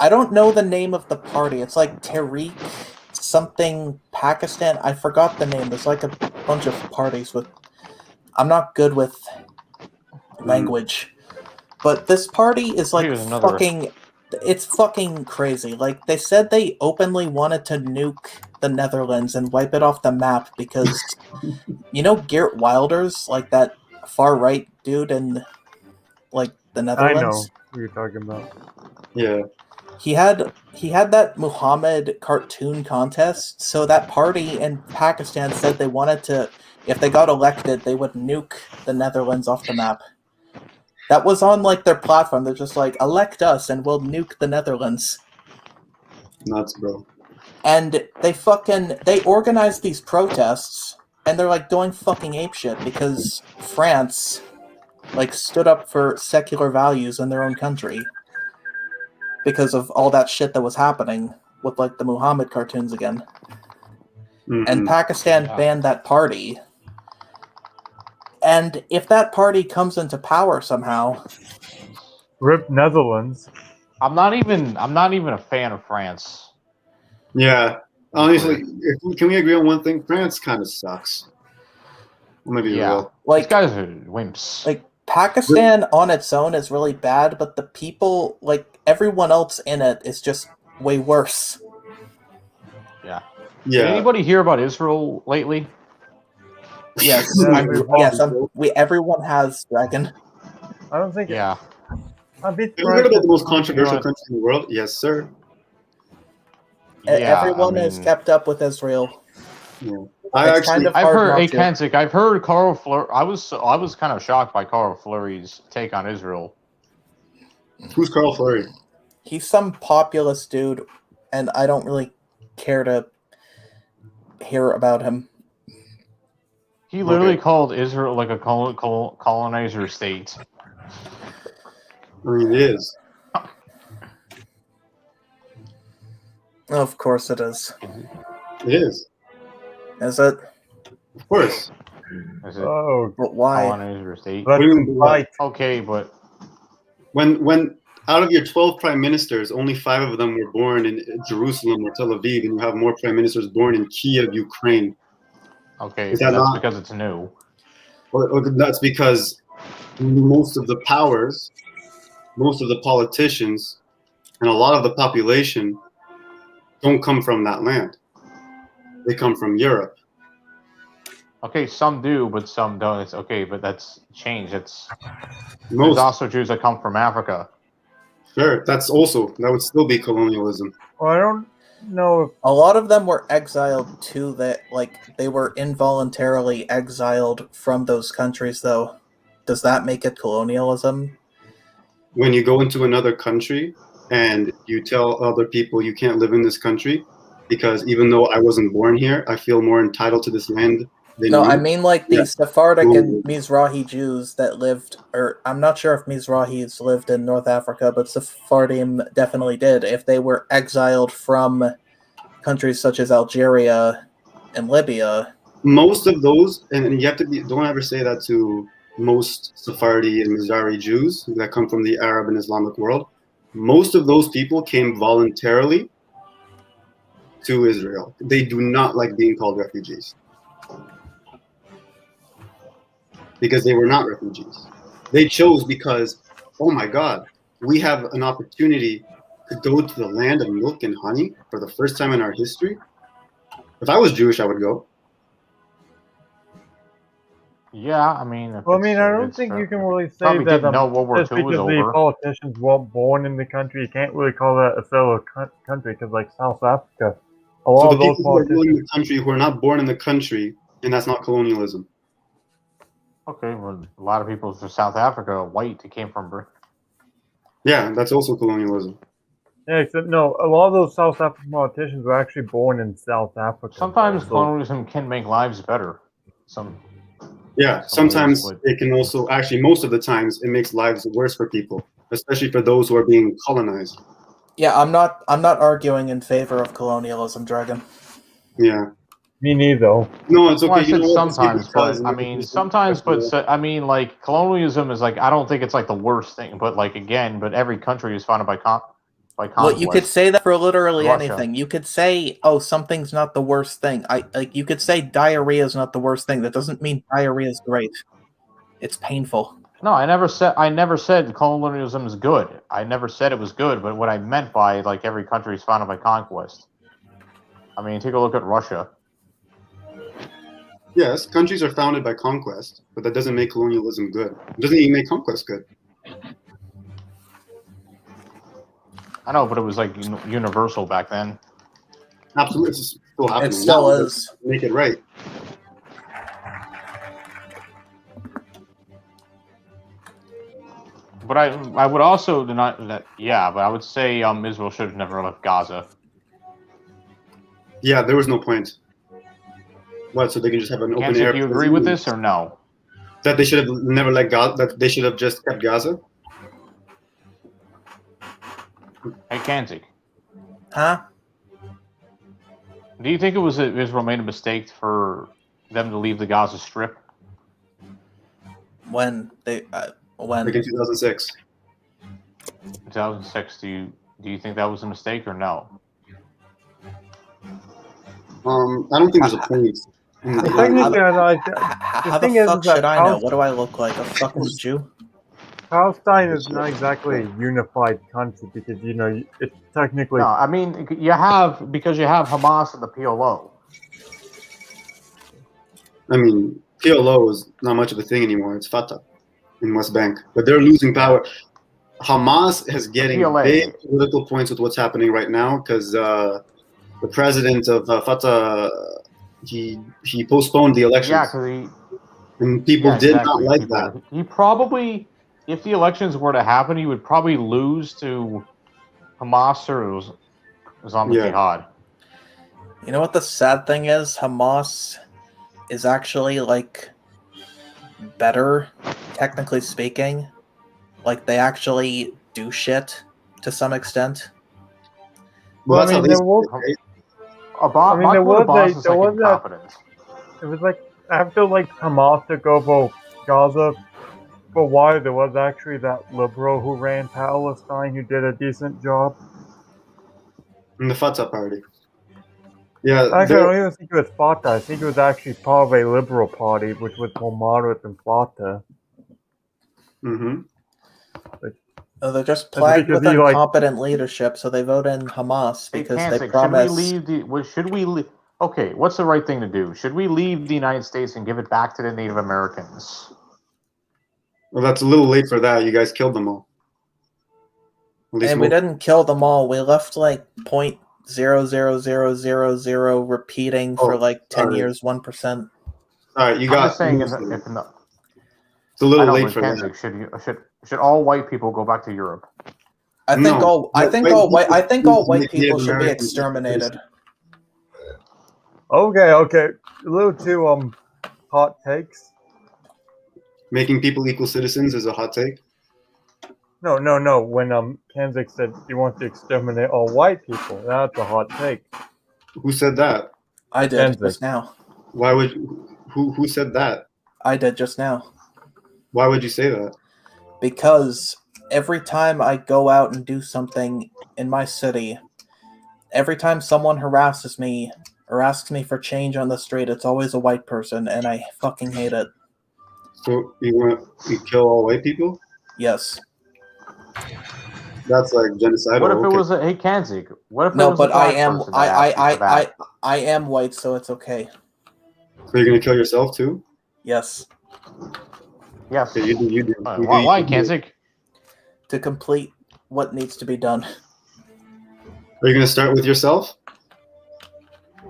don't know the name of the party. It's like Tehreek something Pakistan. I forgot the name. There's like a bunch of parties with. I'm not good with language, but this party is like fucking. It's fucking crazy. Like they said, they openly wanted to nuke the Netherlands and wipe it off the map because, Geert Wilders, like that far right dude in, like the Netherlands. I know who you're talking about. Yeah. He had that Muhammad cartoon contest, so that party in Pakistan said they wanted to, if they got elected, they would nuke the Netherlands off the map. That was on like their platform. They're just like, elect us and we'll nuke the Netherlands. Nuts, bro. And they organized these protests, and they're like going fucking apeshit because France like stood up for secular values in their own country. Because of all that shit that was happening with like the Muhammad cartoons again. Mm-hmm. And Pakistan banned that party. And if that party comes into power somehow, rip Netherlands. I'm not even a fan of France. Yeah. Honestly, can we agree on one thing? France kind of sucks. I'm gonna be real. Like, these guys are wimps. Like Pakistan on its own is really bad, but the people, like everyone else in it, is just way worse. Yeah. Yeah. Did anybody hear about Israel lately? Yes. Everyone has, Dragon. I don't think. Yeah. Have you heard about the most controversial country in the world? Yes, sir. Yeah, everyone is kept up with Israel. Yeah. I've heard Carl Fleury. I was kind of shocked by Carl Fleury's take on Israel. Who's Carl Fleury? He's some populist dude, and I don't really care to hear about him. He literally called Israel like a colonizer state. I mean, it is. Of course it is. It is. Is it? Of course. Is it Oh, But why? colonizer state? but right. Okay, but When out of your 12 prime ministers, only 5 of them were born in Jerusalem or Tel Aviv, and you have more prime ministers born in Kiev, Ukraine. okay, Is but that that's not- because it's new. Or that's because most of the powers, most of the politicians, and a lot of the population don't come from that land. They come from Europe. Okay, some do, but some don't. It's okay, but that's changed. There's Most, also Jews that come from Africa. sure, that would still be colonialism. Well, I don't know if A lot of them were exiled too. That like they were involuntarily exiled from those countries, though. Does that make it colonialism? When you go into another country and you tell other people you can't live in this country because even though I wasn't born here, I feel more entitled to this land than No, you. I mean like the Yeah. Sephardic and Ooh. Mizrahi Jews that lived, or I'm not sure if Mizrahis lived in North Africa, but Sephardim definitely did. If they were exiled from countries such as Algeria and Libya, Most of those, and you have to be, don't ever say that to most Sephardi and Mizrahi Jews that come from the Arab and Islamic world. Most of those people came voluntarily to Israel. They do not like being called refugees because they were not refugees. They chose because, oh my God, we have an opportunity to go to the land of milk and honey for the first time in our history. If I was Jewish, I would go. Yeah, I mean. Well, I mean, I don't think you can really say Probably that didn't know World War just II was because the over. politicians weren't born in the country, you can't really call that a fellow country. Because, like South Africa, a lot So of the those people who are ruling politicians. the country who are not born in the country, and that's not colonialism. Okay, well, a lot of people from South Africa are white. They came from Britain. Yeah, that's also colonialism. Yeah, except no, a lot of those South African politicians were actually born in South Africa. Sometimes so, colonialism can make lives better. Yeah, Some ways, sometimes but- it can also, actually, most of the times, it makes lives worse for people, especially for those who are being colonized. yeah, I'm not arguing in favor of colonialism, Dragon. Yeah. me neither. No, it's okay. Well, I You said know what? Let's keep sometimes, it but casual. I mean, sometimes, but I mean, like colonialism is like I don't think it's like the worst thing, but like again, but every country is founded by conquest. Well, you could say that for literally Russia. anything. You could say, "Oh, something's not the worst thing." You could say diarrhea is not the worst thing. That doesn't mean diarrhea is great. It's painful. No, I never said colonialism is good. I never said it was good, but what I meant by like every country is founded by conquest. I mean, take a look at Russia. Yes, countries are founded by conquest, but that doesn't make colonialism good. It doesn't even make conquest good. I know, but it was like universal back then. Absolutely, it's still happening. It still now, but is. Make it right. But I would also deny that. Yeah, but I would say Israel should have never left Gaza. Yeah, there was no point. What? So they can just have an open Kansas, air. do you agree with this or no? That they should have never let Gaza. That they should have just kept Gaza. Hey, Kansas, Huh? do you think it was Israel made a mistake for them to leave the Gaza Strip? When they when Like in 2006. 2006. Do you think that was a mistake or no? I don't think there's a point. The thing is, how the thing is fuck that should I know? Pal- What do I look like? A fucking Jew? Palestine is not exactly a unified country because it's technically. No, I mean you have Hamas and the PLO. I mean, PLO is not much of a thing anymore. It's Fatah in West Bank, but they're losing power. Hamas is getting PLA. big political points with what's happening right now because the president of Fatah he postponed the elections. Yeah, because and people did not like that. He probably, if the elections were to happen, he would probably lose to Hamas or Islamic Yeah. Jihad? You know what the sad thing is? Hamas is actually like better, technically speaking. Like they actually do shit to some extent. Well, I that's how mean, they there was, say it, Abbas, I mean, there was Abbas a- is there like was that- incompetent. it was like after like Hamas took over Gaza for a while, there was actually that liberal who ran Palestine who did a decent job. in the Fatah party. Yeah, Actually, I they're- don't even think it was Fatah. I think it was actually part of a liberal party, which was more moderate than Fatah. mhm. They're just That's plagued because with he, like- incompetent leadership, so they vote in Hamas Hey, because they Kansik, promise. should we leave? Okay, what's the right thing to do? Should we leave the United States and give it back to the Native Americans? Well, that's a little late for that. You guys killed them all. At least And we most- didn't kill them all. We left like 0.00000 repeating for Oh, like 10 sorry. years, 1%. All right, you I'm got. just saying, most of them. if in the, It's a I little know, late but for Kansik, that. should all white people go back to Europe? I think No, all white people white make people Native should be Americans exterminated. Okay, okay. A little too hot takes. Making people equal citizens is a hot take. No. When Kanzik said he wants to exterminate all white people, that's a hot take. Who said that? I did Kansas. just now. Why would? Who said that? I did just now. Why would you say that? Because every time I go out and do something in my city, every time someone harasses me or asks me for change on the street, it's always a white person, and I fucking hate it. So you kill all white people? Yes. That's like genocidal. What if it okay. was hey Kansik? What if it No, was but a black I am person that asked you for that? I am white, so it's okay. So you're gonna kill yourself too? Yes. Yes. Okay, you do. Why, You do. Kansik? To complete what needs to be done. Are you gonna start with yourself?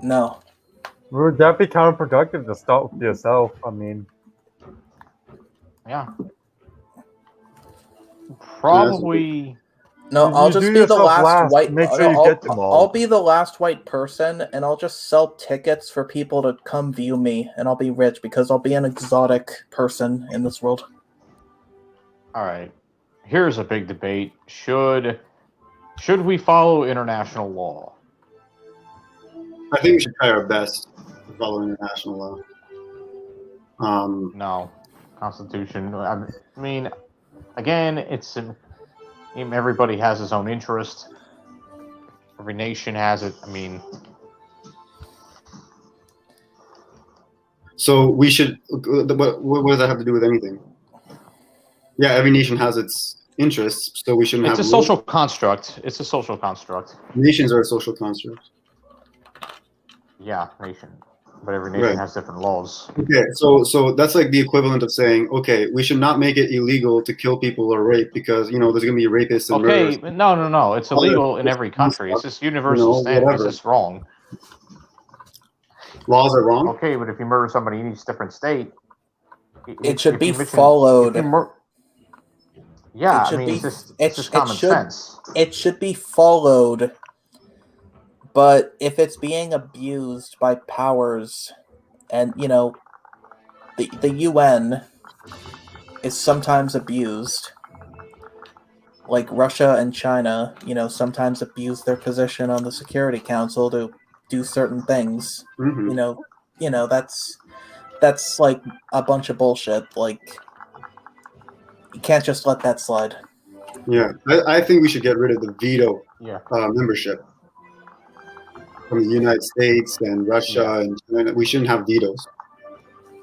No. Would that be counterproductive to start with yourself? I mean, Yeah. Probably. No, You I'll do just be the yourself last last. white. Make sure you I'll, get them all. I'll be the last white person, and I'll just sell tickets for people to come view me, and I'll be rich because I'll be an exotic person in this world. All right. Here's a big debate. Should we follow international law? I think we should try our best to follow international law. No. Constitution. I mean, again, everybody has his own interest. Every nation has it. I mean, So we should. What does that have to do with anything? Yeah, every nation has its interests, so we shouldn't it's have. a social construct. It's a social construct. Nations are a social construct. Yeah, nation. But every nation Right. has different laws. Okay, so that's like the equivalent of saying, okay, we should not make it illegal to kill people or rape because there's gonna be rapists and Okay, murderers. but no. It's illegal in every country. It's just universal standard. It's whatever. just wrong. Laws are wrong. Okay, but if you murder somebody in each different state, It should if be you mention- followed. if you mur- yeah, It I should mean, be- it's just common sense. It should be followed, but if it's being abused by powers, and the UN is sometimes abused, like Russia and China, sometimes abuse their position on the Security Council to do certain things. Hmm. That's like a bunch of bullshit. Like, you can't just let that slide. Yeah, I think we should get rid of the veto Yeah. membership from the United States and Russia and China. We shouldn't have vetoes.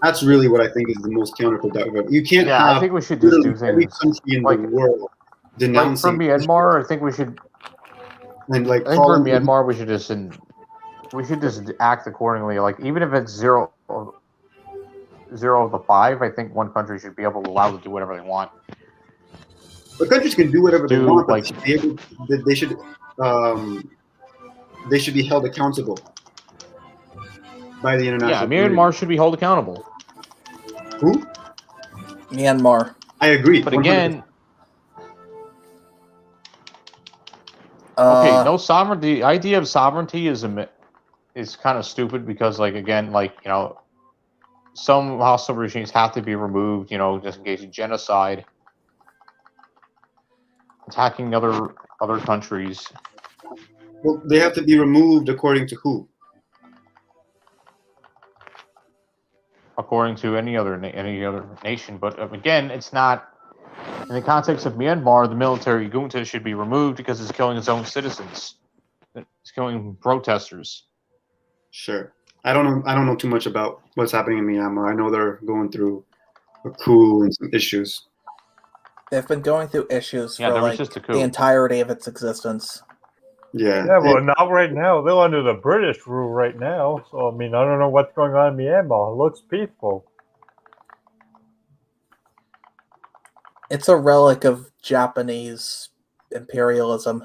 That's really what I think is the most counterproductive. You can't Yeah, I have think we should just do literally every things country in like- the world like for denouncing Myanmar. I think we should. and like I think for calling Myanmar, we should just act accordingly. Like even if it's zero of the 5, I think one country should be able to allow to do whatever they want. the countries can do whatever they Do, want, but like- they should be held accountable by the Yeah, international Myanmar should be held accountable. community. Who? Myanmar. I agree. But 100%. again, no sovereignty. The idea of sovereignty is kind of stupid because, like, again, like, you know, some hostile regimes have to be removed, you know, just in case of genocide, attacking other countries. Well, they have to be removed according to who? According to any other nation, but again, it's not in the context of Myanmar. The military junta should be removed because it's killing its own citizens. It's killing protesters. Sure. I don't know too much about what's happening in Myanmar. I know they're going through a coup and some issues. They've been going through issues for there was like just a coup. the entirety of its existence. Yeah. Yeah, well, not right now. They're under the British rule right now. So, I mean, I don't know what's going on in Myanmar. It looks peaceful. It's a relic of Japanese imperialism.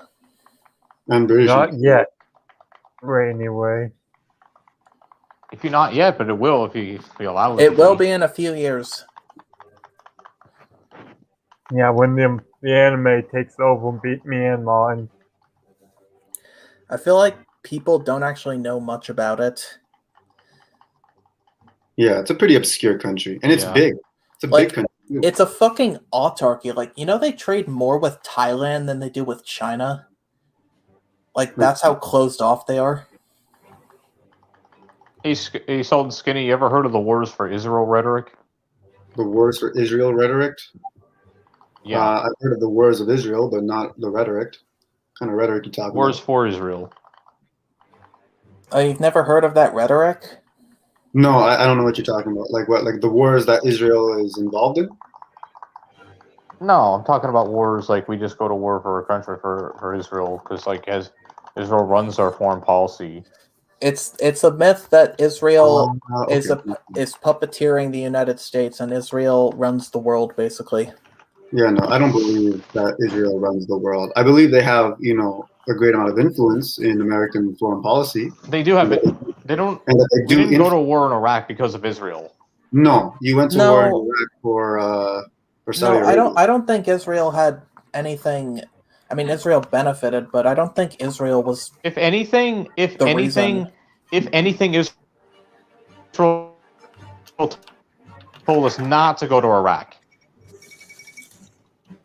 And British. Not yet. Right, anyway. If you're not yet, but it will if you allow it. It will be in a few years. Yeah, when the anime takes over and beat Myanmar. And I feel like people don't actually know much about it. Yeah, it's a pretty obscure country. And it's big. It's a Like, big country. It's a fucking autarky. Like, you know, they trade more with Thailand than they do with China. Like, that's how closed off they are. Hey, Sultan Skinny, you ever heard of the Wars for Israel rhetoric? The Wars for Israel rhetoric? Yeah. I've heard of the Wars of Israel, but not the rhetoric. What kind of rhetoric you talking Wars about? for Israel. Oh, you've never heard of that rhetoric? No, I don't know what you're talking about. Like what? Like the wars that Israel is involved in? No, I'm talking about wars like we just go to war for a country for Israel because like as Israel runs our foreign policy. It's a myth that Israel Okay. is puppeteering the United States and Israel runs the world basically. Yeah, no, I don't believe that Israel runs the world. I believe they have, you know, a great amount of influence in American foreign policy. They do have it. They don't. And that they We do didn't go to war in Iraq because of Israel. No, you went to war in Iraq for Saudi Arabia. I don't think Israel had anything. I mean, Israel benefited, but I don't think Israel was. If anything, Israel told us not to go to Iraq.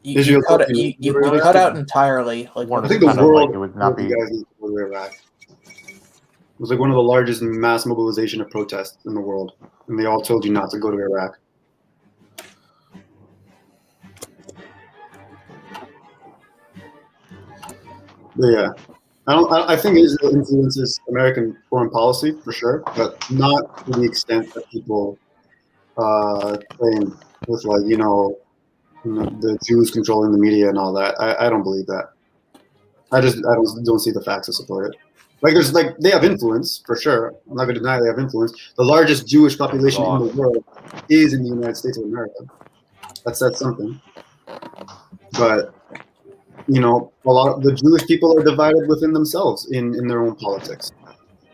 You cut out entirely. Like, I think the world it would not be. You guys need to go to Iraq. It was like one of the largest mass mobilization of protests in the world, and they all told you not to go to Iraq. But yeah, I think Israel influences American foreign policy for sure, but not to the extent that people claim with, like, you know, the Jews controlling the media and all that. I don't believe that. I don't see the facts to support it. Like, they have influence for sure. I'm not going to deny they have influence. The largest Jewish population in the world is in the United States of America. That says something. But, you know, a lot of the Jewish people are divided within themselves in their own politics.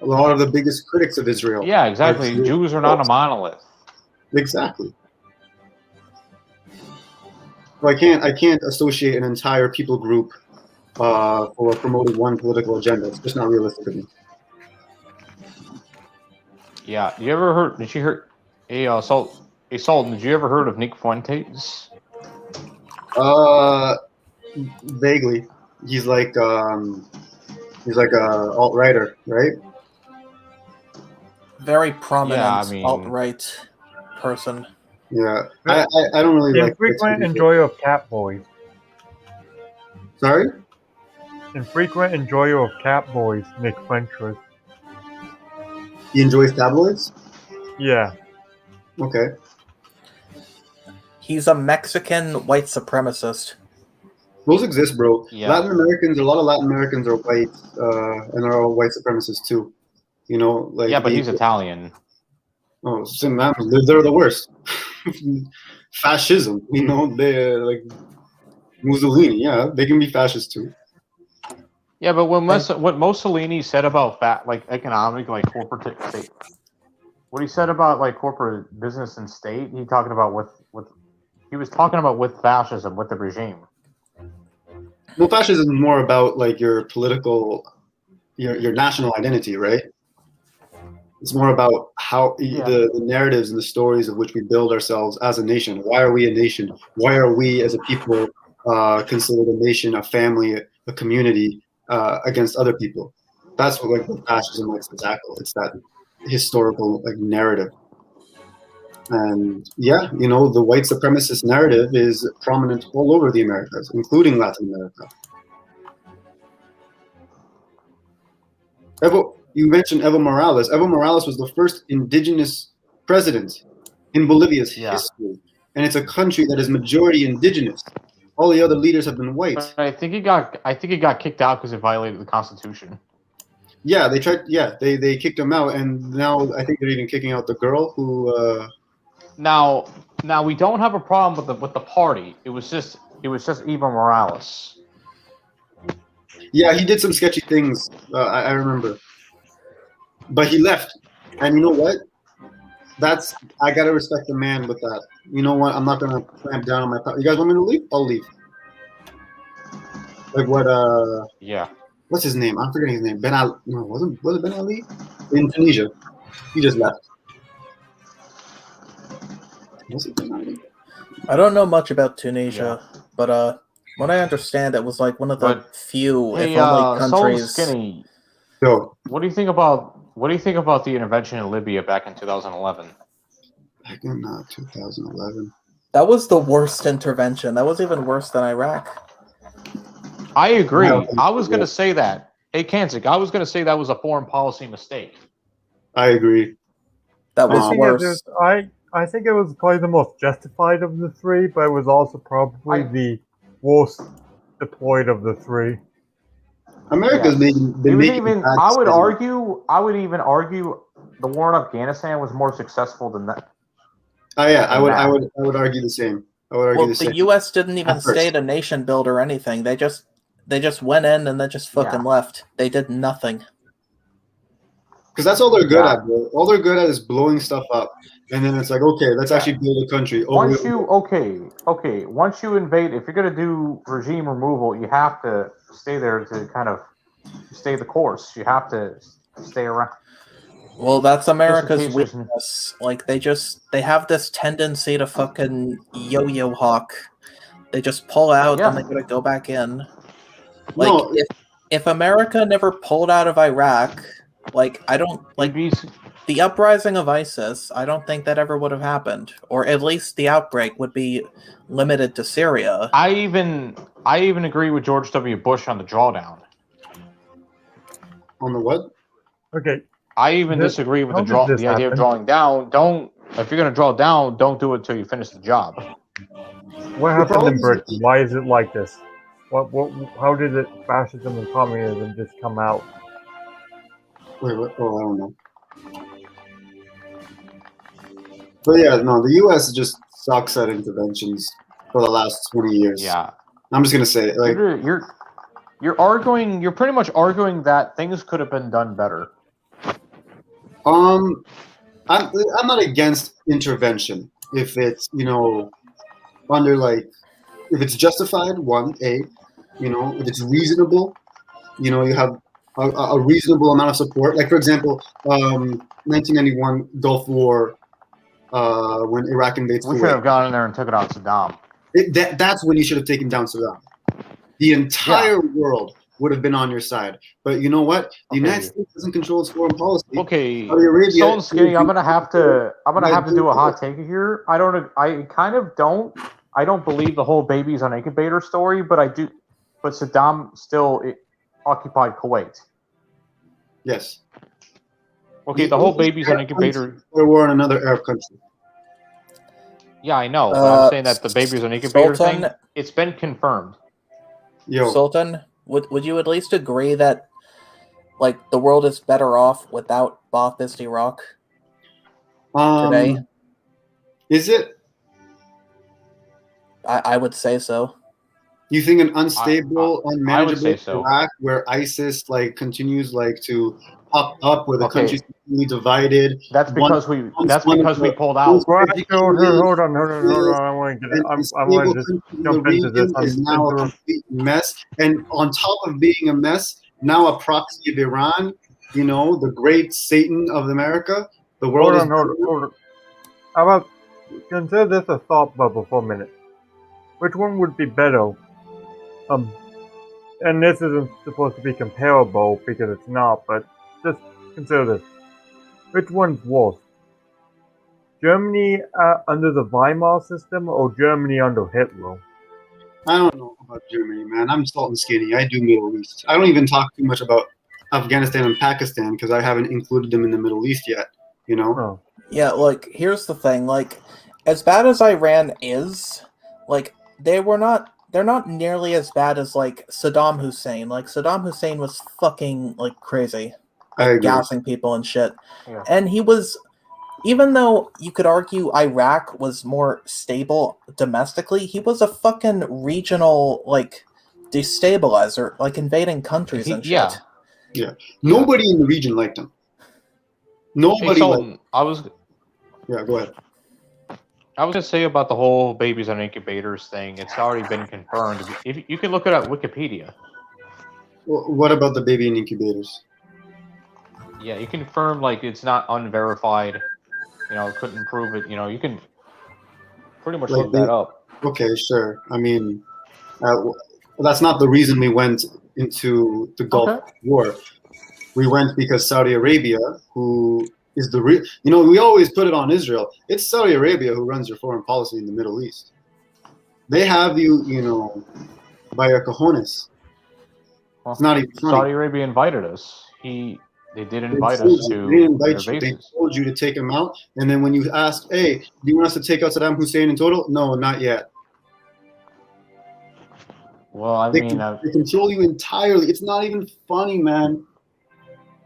A lot of the biggest critics of Israel. Yeah, exactly. Jews are not a monolith. Exactly. So I can't associate an entire people group for promoting one political agenda. It's just not realistic to me. Yeah, did you hear? Hey, Sultan, did you ever heard of Nick Fuentes? Vaguely. He's like a alt-righter, right? Very prominent Yeah, alt-right person. Yeah, I don't really like. Infrequent enjoyer of cat boys. Sorry? Infrequent enjoyer of cat boys, Nick Fuentes. He enjoys tabloids? Yeah. Okay. He's a Mexican white supremacist. Those exist, bro. Yeah. A lot of Latin Americans are white, and are all white supremacists too. You know, like. Yeah, but he's Italian. Oh, they're the worst. Fascism, you know, they're like Mussolini. Yeah, they can be fascist too. Yeah, but what Mussolini said about economic, like corporate state, what he said about like corporate business and state, he was talking about with fascism, with the regime. Well, fascism is more about like your political, your national identity, right? It's more about how the narratives and the stories of which we build ourselves as a nation. Why are we a nation? Why are we as a people considered a nation, a family, a community against other people? That's what like fascism likes to tackle. It's that historical like narrative. And yeah, you know, the white supremacist narrative is prominent all over the Americas, including Latin America. You mentioned Evo Morales. Evo Morales was the first indigenous president in Bolivia's history, and it's a country that is majority indigenous. All the other leaders have been white. But I think he got kicked out because it violated the Constitution. Yeah, they tried. Yeah, they kicked him out, and now I think they're even kicking out the girl who. Now we don't have a problem with the party. It was just Evo Morales. Yeah, he did some sketchy things. I remember, but he left, and you know what? I gotta respect the man with that. You know what? I'm not gonna clamp down on my power. You guys want me to leave? I'll leave. Like what? Yeah. What's his name? I'm forgetting his name. Ben Ali. No, was it Ben Ali? In Tunisia, he just left. Was it Ben Ali? I don't know much about Tunisia, but what I understand, it was like one of the few, if only, countries. So Skinny. So, what do you think about the intervention in Libya back in 2011? Back in 2011. That was the worst intervention. That was even worse than Iraq. I agree. I was going to say that. Hey, Kanzik, I was going to say that was a foreign policy mistake. I agree. That was worse. I think it was probably the most justified of the three, but it was also probably the worst deployed of the three. America's been making. I would even argue the war in Afghanistan was more successful than that. Oh yeah, I would argue the same. The U.S. didn't even state a nation build or anything. They just went in and they just fucking left. They did nothing. Because that's all they're good at, bro. All they're good at is blowing stuff up, and then it's like, okay, let's actually build a country. Once you invade, if you're gonna do regime removal, you have to stay there to kind of stay the course. You have to stay around. Well, that's America's weakness. Like they have this tendency to fucking yo-yo hawk. They just pull out and they gotta go back in. Like if America never pulled out of Iraq, like I don't like the uprising of ISIS. I don't think that ever would have happened, or at least the outbreak would be limited to Syria. I even agree with George W. Bush on the drawdown. On the what? Okay. I even disagree with the idea of drawing down. If you're going to draw down, don't do it until you finish the job. What happened in Britain? Why is it like this? How did fascism and communism just come out? Wait, what? Oh, I don't know. But yeah, no, the U.S. just sucks at interventions for the last 20 years. Yeah. I'm just going to say it. Like, you're pretty much arguing that things could have been done better. I'm not against intervention if it's, you know, under like, if it's justified, if it's reasonable, you know, you have a reasonable amount of support. Like, for example, 1991 Gulf War, when Iraq invades Kuwait. We should have gone in there and took it out Saddam. That's when you should have taken down Saddam. The entire world would have been on your side. But you know what? The United States doesn't control its foreign policy. Okay. So Skinny, I'm gonna have to do a hot take here. I don't believe the whole babies on incubator story, but I do. But Saddam still occupied Kuwait. Yes. Okay, the whole babies on incubator. Or war in another Arab country. Yeah, I know. But I'm saying that the babies on incubator thing, it's been confirmed. Yo. Sultan, would you at least agree that, like, the world is better off without Ba'athist Iraq today? Is it? I would say so. You think an unstable, unmanageable so. Iraq where ISIS like continues like to popped up where the Okay. country's completely divided. That's One- because we. That's one of because we the pulled out. most Hold particularly on. I want to get. and I stable want to just country in the jump into this. region is now a complete mess. And on top of being a mess, now a proxy of Iran, you know, the great Satan of America. The world Hold on. How about consider this a thought bubble for a minute? Which one would be better? And this isn't supposed to be comparable because it's not, but just consider this. Which one's worse? Germany under the Weimar system or Germany under Hitler? I don't know about Germany, man. I'm salt and skinny. I do Middle East. I don't even talk too much about Afghanistan and Pakistan because I haven't included them in the Middle East yet. You know? Oh. Yeah, like, here's the thing, like, as bad as Iran is, like, they're not nearly as bad as, like, Saddam Hussein. Like, Saddam Hussein was fucking, like, crazy. I agree. Gassing people and shit. Yeah. And he was, even though you could argue Iraq was more stable domestically, he was a fucking regional, like, destabilizer, like, invading countries and shit. Yeah. Nobody in the region liked him. Hey, Nobody Sultan, liked. I was Yeah, go ahead. gonna say about the whole babies on incubators thing. It's already been confirmed. If you can look it up, Wikipedia. What about the baby in incubators? Yeah, you confirm like it's not unverified. You know, couldn't prove it. You know, you can pretty much Like look that up. Okay, sure. I mean, that's not the reason we went into the Gulf War. We went because Saudi Arabia, who is the real, you know, we always put it on Israel. It's Saudi Arabia who runs your foreign policy in the Middle East. They have you, you know, by your cojones. It's not even funny. Saudi Arabia invited us. They did invite told us you. to They didn't invite their you. They bases. told you to take him out, and then when you asked, "Hey, do you want us to take out Saddam Hussein in total?" No, not yet. Well, I They, mean, they control you entirely. It's not even funny, man.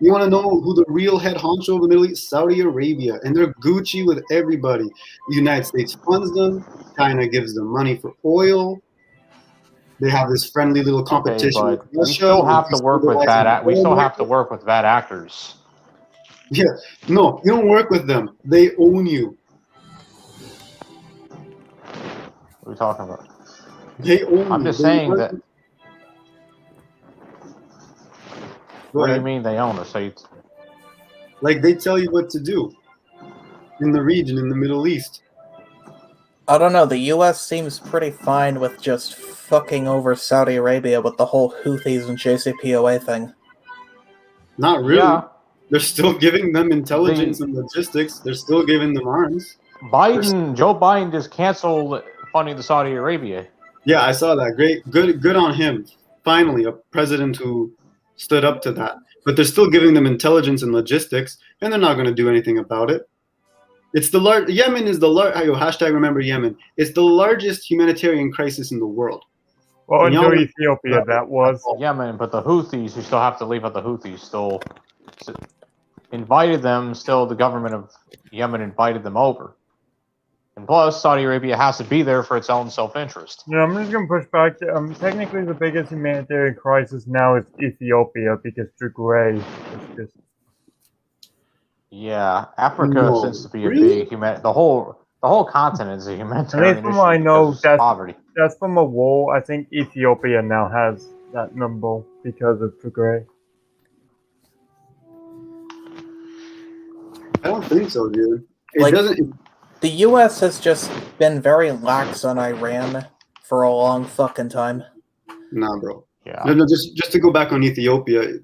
You want to know who the real head honcho of the Middle East? Saudi Arabia, and they're Gucci with everybody. The United States funds them. China gives them money for oil. They have this friendly little competition okay, with but Russia. we still have to work with bad. We still have to What work with bad actors. Yeah, no, you don't work with them. They own you. What are we talking about? They own you. I'm just They saying run- that. Go What do you ahead. mean they own us? So Like they tell you what to do in the region, in the Middle East. I don't know, the US seems pretty fine with just fucking over Saudi Arabia with the whole Houthis and JCPOA thing. Not really. yeah, They're still giving them intelligence and logistics. They're still giving them arms. Joe Biden just canceled funding to Saudi Arabia. Yeah, I saw that. Great, good on him. Finally, a president who stood up to that. But they're still giving them intelligence and logistics, and they're not going to do anything about it. It's the Yemen is the hashtag remember Yemen. It's the largest humanitarian crisis in the world. Well, And until y'all- Ethiopia, that was. Yemen, but the Houthis, you still have to leave out the Houthis. Still invited them. Still, the government of Yemen invited them over. And plus, Saudi Arabia has to be there for its own self-interest. Yeah, I'm just gonna push back. Technically, the biggest humanitarian crisis now is Ethiopia because Tigray is just. Yeah, Africa No, seems to be a really? big the whole continent is a humanitarian At least from issue what I know, because of poverty. That's from a war. I think Ethiopia now has that number because of Tigray. I don't think so, dude. It Like- doesn't. The US has just been very lax on Iran for a long fucking time. Nah, bro. Yeah. No, just to go back on Ethiopia,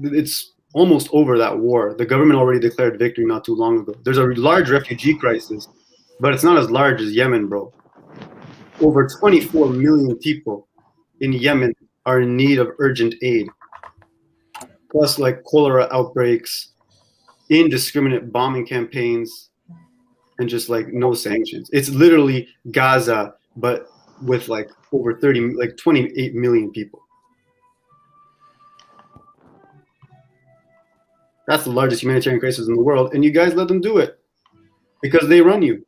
it's almost over that war. The government already declared victory not too long ago. There's a large refugee crisis, but it's not as large as Yemen, bro. Over 24 million people in Yemen are in need of urgent aid. Plus, like cholera outbreaks, indiscriminate bombing campaigns, and just like no sanctions. It's literally Gaza, but with like over 28 million people. That's the largest humanitarian crisis in the world, and you guys let them do it because they run you.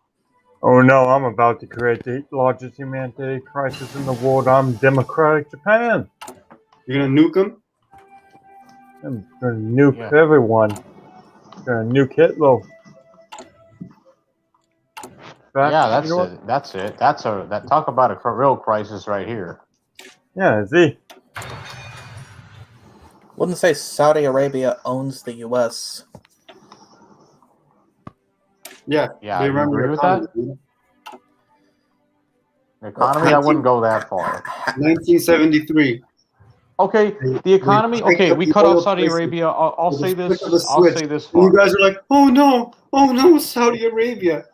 Oh no, I'm about to create the largest humanitarian crisis in the world. I'm Democratic Japan. You're gonna nuke them. I'm gonna nuke Yeah. everyone. Gonna nuke Hitler. Back, Yeah, you that's know what? it. That's it. That talk about a real crisis right here. Yeah, see? Wouldn't say Saudi Arabia owns the U.S. Yeah, Yeah, they you run agree your with economy. that? The economy, I wouldn't go that far. 1973. Okay, the economy. hiked Okay, up we the cut oil off Saudi prices Arabia. I'll with a say flick of a this. I'll switch. say this And you far. guys are like, oh no, Saudi Arabia.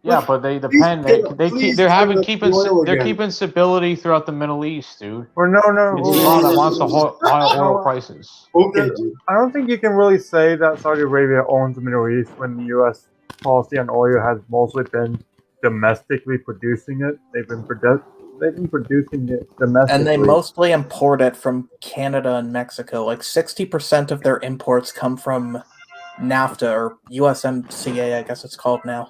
Yeah, but they Please, depend. please They're turn having up the oil they're again. keeping stability throughout the Middle East, dude. Well, no, It's Iran that wants the high oil No, prices. Okay, dude. I don't think you can really say that Saudi Arabia owns the Middle East when the U.S. policy on oil has mostly been domestically producing it. They've been producing it domestically. And they mostly import it from Canada and Mexico. Like 60% of their imports come from NAFTA or USMCA, I guess it's called now.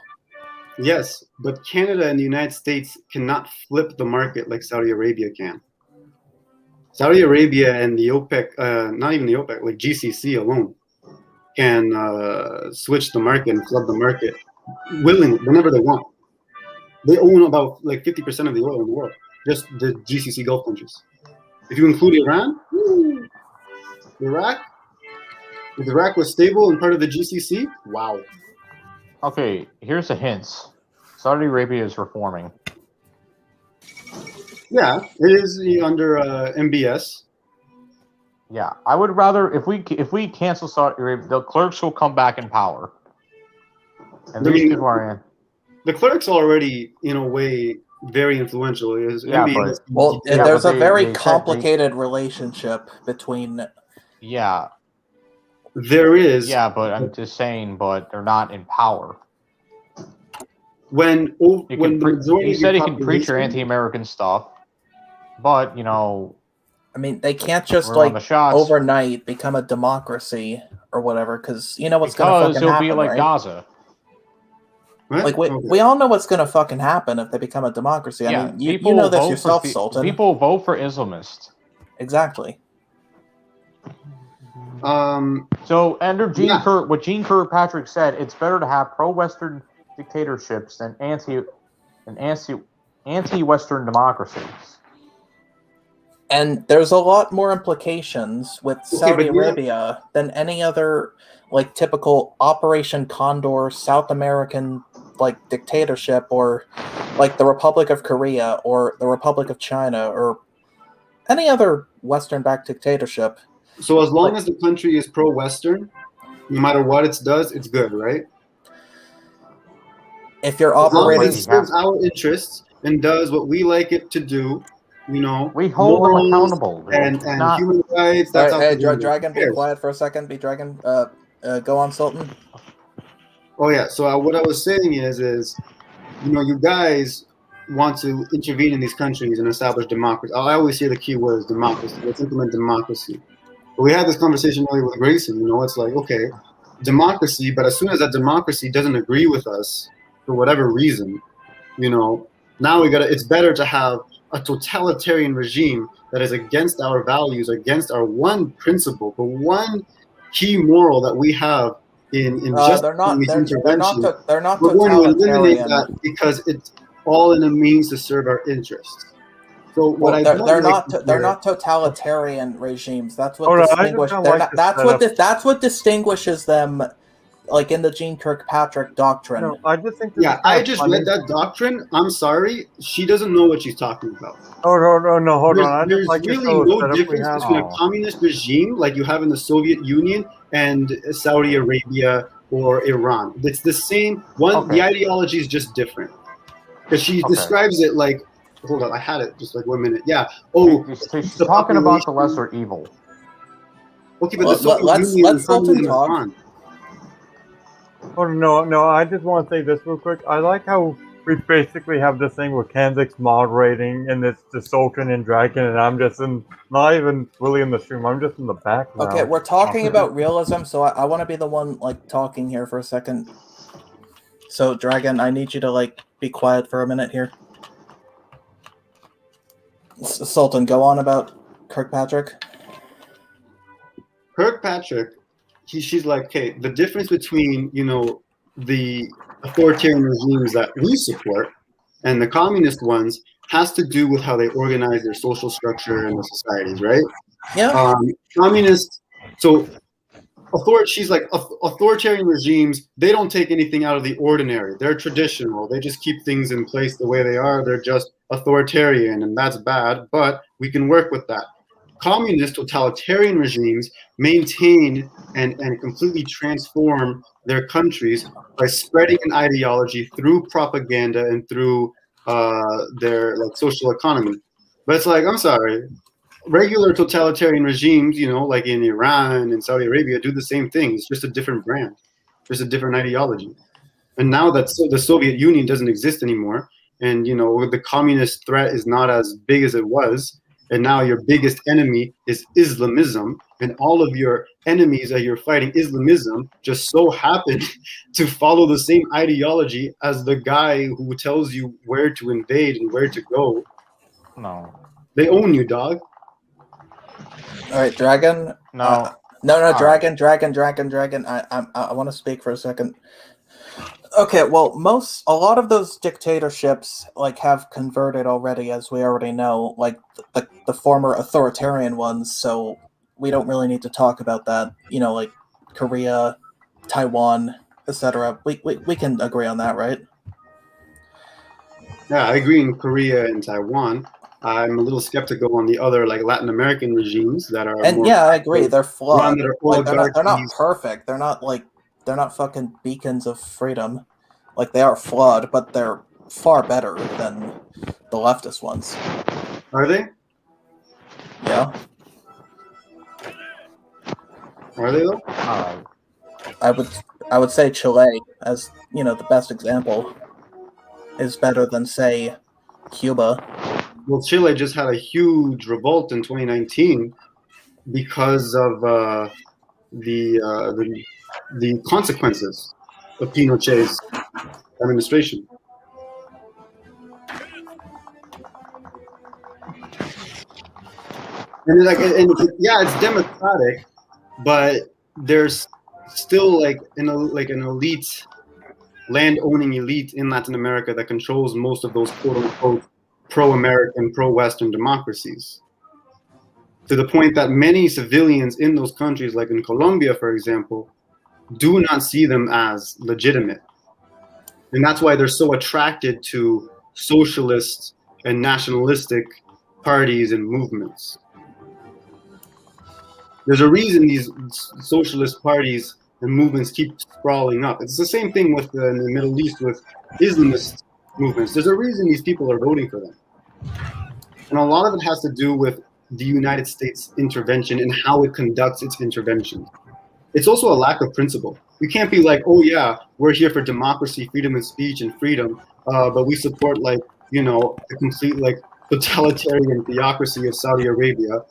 Yes, but Canada and the United States cannot flip the market like Saudi Arabia can. Saudi Arabia and the OPEC, not even the OPEC, like GCC alone, can switch the market and flood the market willingly whenever they want. They own about like 50% of the oil in the world, just the GCC Gulf countries. If you include Iran, Iraq, if Iraq was stable and part of the GCC, wow. Okay, here's a hint. Saudi Arabia is reforming. Yeah, it is under MBS. Yeah, I would rather if we cancel Saudi Arabia, the clerks will come back in power, and I these mean, people are in. The clerks already, in a way, very influential. Is Yeah, MBS. Well, Yeah, there's but a very they said complicated relationship between. Yeah, There is yeah, but I'm just saying, but they're not in power. when You the can majority he of said your he can preach your population- anti-American stuff, but you know, I mean, they can't just we're on the like shots overnight become a democracy or whatever, because you know what's going to because fucking it'll happen, be like right? Gaza. What? Like Okay. we all know what's going to fucking happen if they become a democracy. I Yeah, mean, you people know will this vote yourself, for Sultan. people vote for Islamists. Exactly. So under Yeah. What Gene Kirkpatrick said, it's better to have pro-Western dictatorships than anti-Western democracies. And there's a lot more implications with Saudi but yeah. Arabia than any other like typical Operation Condor South American like dictatorship, or like the Republic of Korea or the Republic of China or any other Western-backed dictatorship. So as long as the country is pro-Western, no matter what it does, it's good, right? If you're As long operating, as it serves our interests and does what we like it to do, you know, We hold them morals accountable, dude. and It's not. human rights. all That's right, out hey, the window. Dragon, Who be cares? quiet for a second. Be Dragon. Go on, Sultan. Oh yeah. So what I was saying is, you know, you guys want to intervene in these countries and establish democracy. I always hear the key word is democracy. Let's implement democracy. But we had this conversation earlier with Grayson. You know, it's like, okay, democracy, but as soon as that democracy doesn't agree with us for whatever reason, you know, now it's better to have a totalitarian regime that is against our values, against our one principle, the one key moral that we have in They're not. these interventions. They're not We're going to eliminate totalitarian. that because it's all in a means to serve our interests. So what Well, I they're, don't they're like not. to They're hear- not totalitarian regimes. That's what Hold on, I just distinguishes. don't They're like not. the That's what setup. that's what distinguishes them, like in the Gene Kirkpatrick doctrine. No, I just think. This Yeah, is I kinda just funny. read that doctrine. I'm sorry, she doesn't know what she's talking about. Oh no, hold on. I There's just like to really show the no setup we difference have. between a Oh. communist regime like you have in the Soviet Union and Saudi Arabia or Iran. It's the same one. Okay. The ideology is just different because she Okay. describes it like. Hold on, I had it just like 1 minute. Yeah. Oh, She's the talking about the population- lesser evil. Okay, but Let- the Soviet let's- Union let's and communism Sultan talk. is gone. Oh no, I just want to say this real quick. I like how we basically have this thing where Kanzik's moderating, and it's the Sultan and Dragon, and I'm just not even really in the stream. I'm just in the background. Okay, we're talking Okay. about realism, so I want to be the one like talking here for a second. So, Dragon, I need you to like be quiet for a minute here. Sultan, go on about Kirkpatrick. Kirkpatrick, she's like, okay, the difference between the authoritarian regimes that we support and the communist ones has to do with how they organize their social structure and the societies, right? Yeah. Communist. So she's like authoritarian regimes. They don't take anything out of the ordinary. They're traditional. They just keep things in place the way they are. They're just authoritarian, and that's bad. But we can work with that. Communist totalitarian regimes maintain and completely transform their countries by spreading an ideology through propaganda and through their like social economy. But it's like, I'm sorry, regular totalitarian regimes, like in Iran and Saudi Arabia, do the same thing. It's just a different brand. There's a different ideology. And now that the Soviet Union doesn't exist anymore, and the communist threat is not as big as it was, and now your biggest enemy is Islamism, and all of your enemies that you're fighting Islamism just so happen to follow the same ideology as the guy who tells you where to invade and where to go. No. They own you, dog. All right, Dragon. No. No, All Dragon. I want to speak for a second. Okay, well, a lot of those dictatorships like have converted already, as we already know, like the former authoritarian ones. So we don't really need to talk about that. Like Korea, Taiwan, etc. We can agree on that, right? Yeah, I agree in Korea and Taiwan. I'm a little skeptical on the other like Latin American regimes that are And more yeah, I agree. They're flawed. run that are Like, they're not oligarchies. perfect. They're not fucking beacons of freedom. Like, they are flawed, but they're far better than the leftist ones. Are they? Yeah. Are they though? All right. I would say Chile as, the best example is better than, say, Cuba. Well, Chile just had a huge revolt in 2019 because of the consequences of Pinochet's administration. And yeah, it's democratic, but there's still like an elite, land-owning elite in Latin America that controls most of those quote-unquote pro-American, pro-Western democracies. To the point that many civilians in those countries, like in Colombia, for example, do not see them as legitimate. And that's why they're so attracted to socialist and nationalistic parties and movements. There's a reason these socialist parties and movements keep sprawling up. It's the same thing with in the Middle East with Islamist movements. There's a reason these people are voting for them. And a lot of it has to do with the United States intervention and how it conducts its intervention. It's also a lack of principle. We can't be like, oh yeah, we're here for democracy, freedom of speech, and freedom, but we support the complete totalitarian theocracy of Saudi Arabia,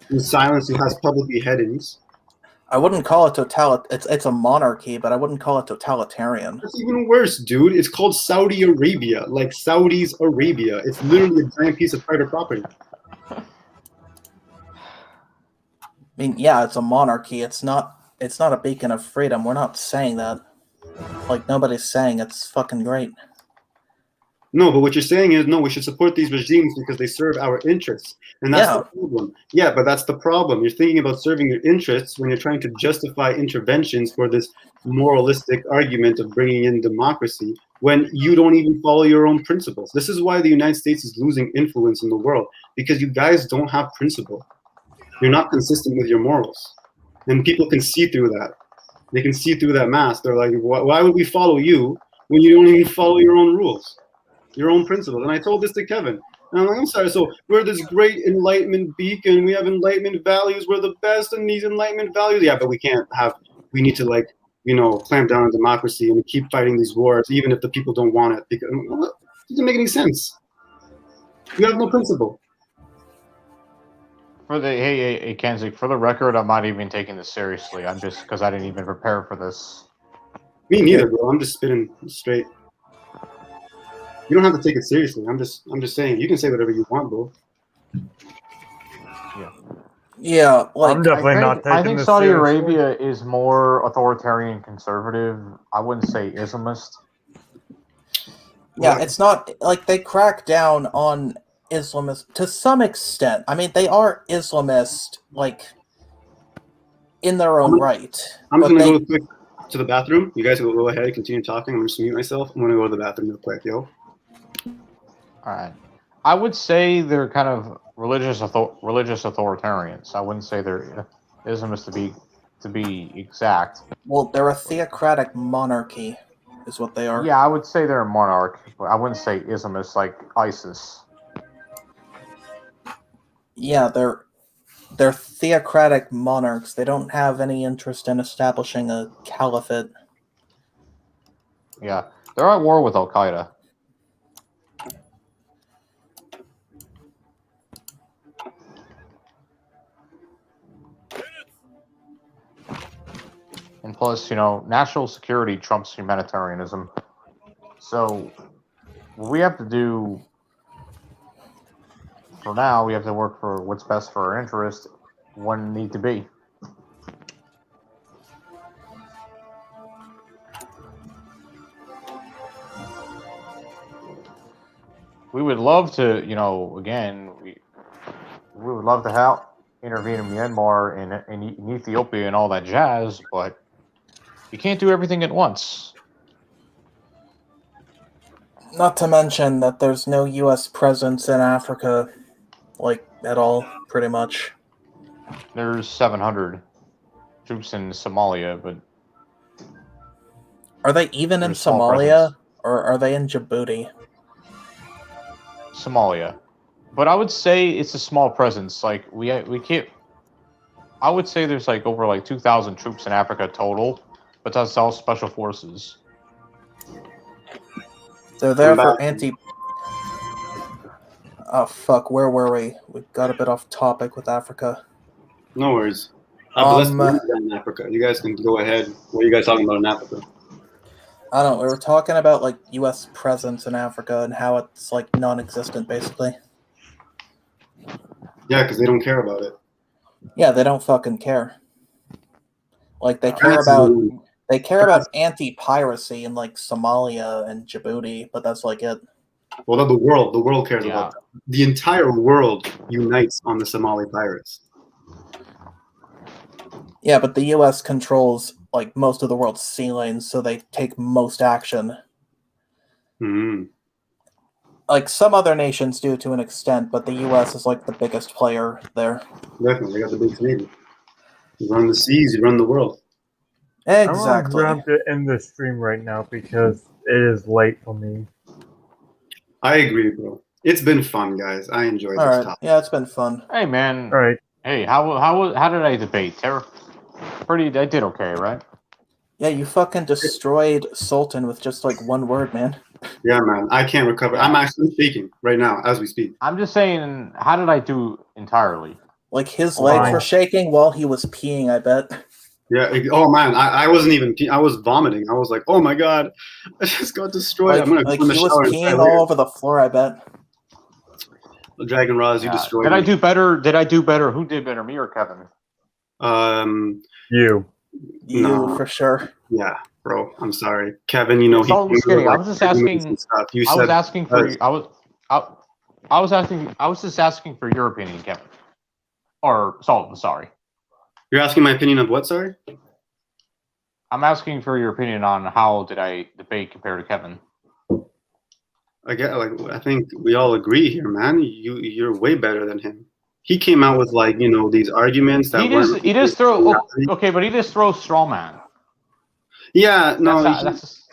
whose silence who has public beheadings. I wouldn't call it it's a monarchy, but I wouldn't call it totalitarian. That's even worse, dude. It's called Saudi Arabia, like Saudi's Arabia. It's literally a giant piece of private property. I mean, yeah, it's a monarchy. It's not a beacon of freedom. We're not saying that. Like, nobody's saying it's fucking great. No, but what you're saying is, no, we should support these regimes because they serve our interests. And that's the problem. Yeah, but that's the problem. You're thinking about serving your interests when you're trying to justify interventions for this moralistic argument of bringing in democracy when you don't even follow your own principles. This is why the United States is losing influence in the world, because you guys don't have principle. You're not consistent with your morals. And people can see through that. They can see through that mask. They're like, why would we follow you when you don't even follow your own rules? Your own principles. And I told this to Kevin. And I'm like, I'm sorry, so we're this great enlightenment beacon. We have enlightenment values. We're the best in these enlightenment values. Yeah, but we need to clamp down on democracy and keep fighting these wars, even if the people don't want it. Because it doesn't make any sense. You have no principle. Hey, Kenzie, for the record, I'm not even taking this seriously. I'm just, because I didn't even prepare for this. Me neither, bro. I'm just spitting straight. You don't have to take it seriously. I'm just saying. You can say whatever you want, bro. Yeah. Yeah, like I'm definitely not taking I think this Saudi seriously. Arabia is more authoritarian conservative. I wouldn't say Islamist. yeah, it's not like they crack down on Islamists to some extent. I mean, they are Islamist, like in their own right, I'm just but gonna they go quick to the bathroom. You guys will go ahead, continue talking. I'm gonna just mute myself. I'm gonna go to the bathroom real quick, yo. All right. I would say they're kind of religious authoritarians. I wouldn't say they're Islamists to be exact. well, they're a theocratic monarchy, is what they are. Yeah, I would say they're a monarch, but I wouldn't say Islamists like ISIS. Yeah, they're theocratic monarchs. They don't have any interest in establishing a caliphate. Yeah, they're at war with Al Qaeda. And plus, national security trumps humanitarianism. So, what we have to do for now, we have to work for what's best for our interest when need to be. We would love to, again, we would love to help intervene in Myanmar and in Ethiopia and all that jazz, but you can't do everything at once. Not to mention that there's no U.S. presence in Africa, like, at all, pretty much. There's 700 troops in Somalia, but Are they even in there's small Somalia, presence. or are they in Djibouti? Somalia. But I would say it's a small presence. Like we can't. I would say there's like over like 2,000 troops in Africa total, but that's all special forces. They're there I'm for back. anti... Oh, fuck, where were we? We got a bit off topic with Africa. No worries. But let's Um, move down in Africa. You guys can go ahead. What are you guys talking about in Africa? I don't know, we were talking about, like, U.S. presence in Africa and how it's, like, non-existent, basically. Yeah, because they don't care about it. Yeah, they don't fucking care. Like, they care That's about... the- They care about anti-piracy in, like, Somalia and Djibouti, but that's, like, it. Well, the world cares Yeah. about that. The entire world unites on the Somali pirates. Yeah, but the U.S. controls, like, most of the world's sea lanes, so they take most action. Hmm. Like, some other nations do to an extent, but the U.S. is, like, the biggest player there. Definitely, they got the big Navy. You run the seas, you run the world. Exactly. I'm going to have to end this stream right now because it is late for me. I agree, bro. It's been fun, guys. I enjoyed this Alright, topic. yeah, it's been fun. Hey man. All right. Hey, how did I debate? I did okay, right? Yeah, you fucking destroyed Sultan with just, like, one word, man. Yeah, man. I can't recover. I'm actually speaking right now as we speak. I'm just saying, how did I do entirely? Like, his Oh, legs wow. were shaking while he was peeing, I bet. Yeah. Oh man, I wasn't even. I was vomiting. I was like, oh my god, I just got destroyed. Like, I'm gonna go in the he was shower and peeing try all over the floor, I bet. Dragon Roz, you Yeah. destroyed Did me. I do better? Did I do better? Who did better, me or Kevin? You. You, No. for sure. Yeah, bro. I'm sorry, Kevin. You know So I was kidding. I was just arguments asking. and stuff. You I was said asking for. I was just asking for your opinion, Kevin. Or Sultan. Sorry. you're asking my opinion of what? Sorry. I'm asking for your opinion on how did I debate compared to Kevin. I think we all agree here, man. You're way better than him. He came out with these arguments that He just throw okay, but he just throws straw man. Yeah, no. That's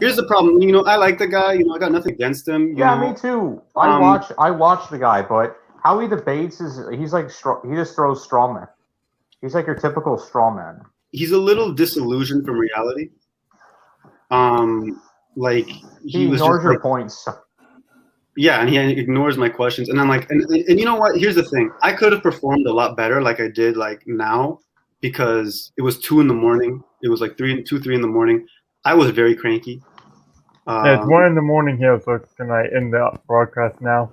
Here's the problem. I like the guy. I got nothing against him. you yeah, know. me too. I watch the guy, but how he debates is he's like he just throws straw man. He's like your typical straw man. He's a little disillusioned from reality. Like He was ignores just your like, points. yeah, and he ignores my questions. And I'm like, and you know what? Here's the thing. I could have performed a lot better, like I did, like now, because it was 2 a.m. It was like 3 in the morning. I was very cranky. Yeah, it's 1 in the morning here, so can I end the broadcast now?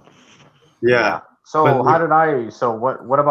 Yeah. So But- how did I? So what about?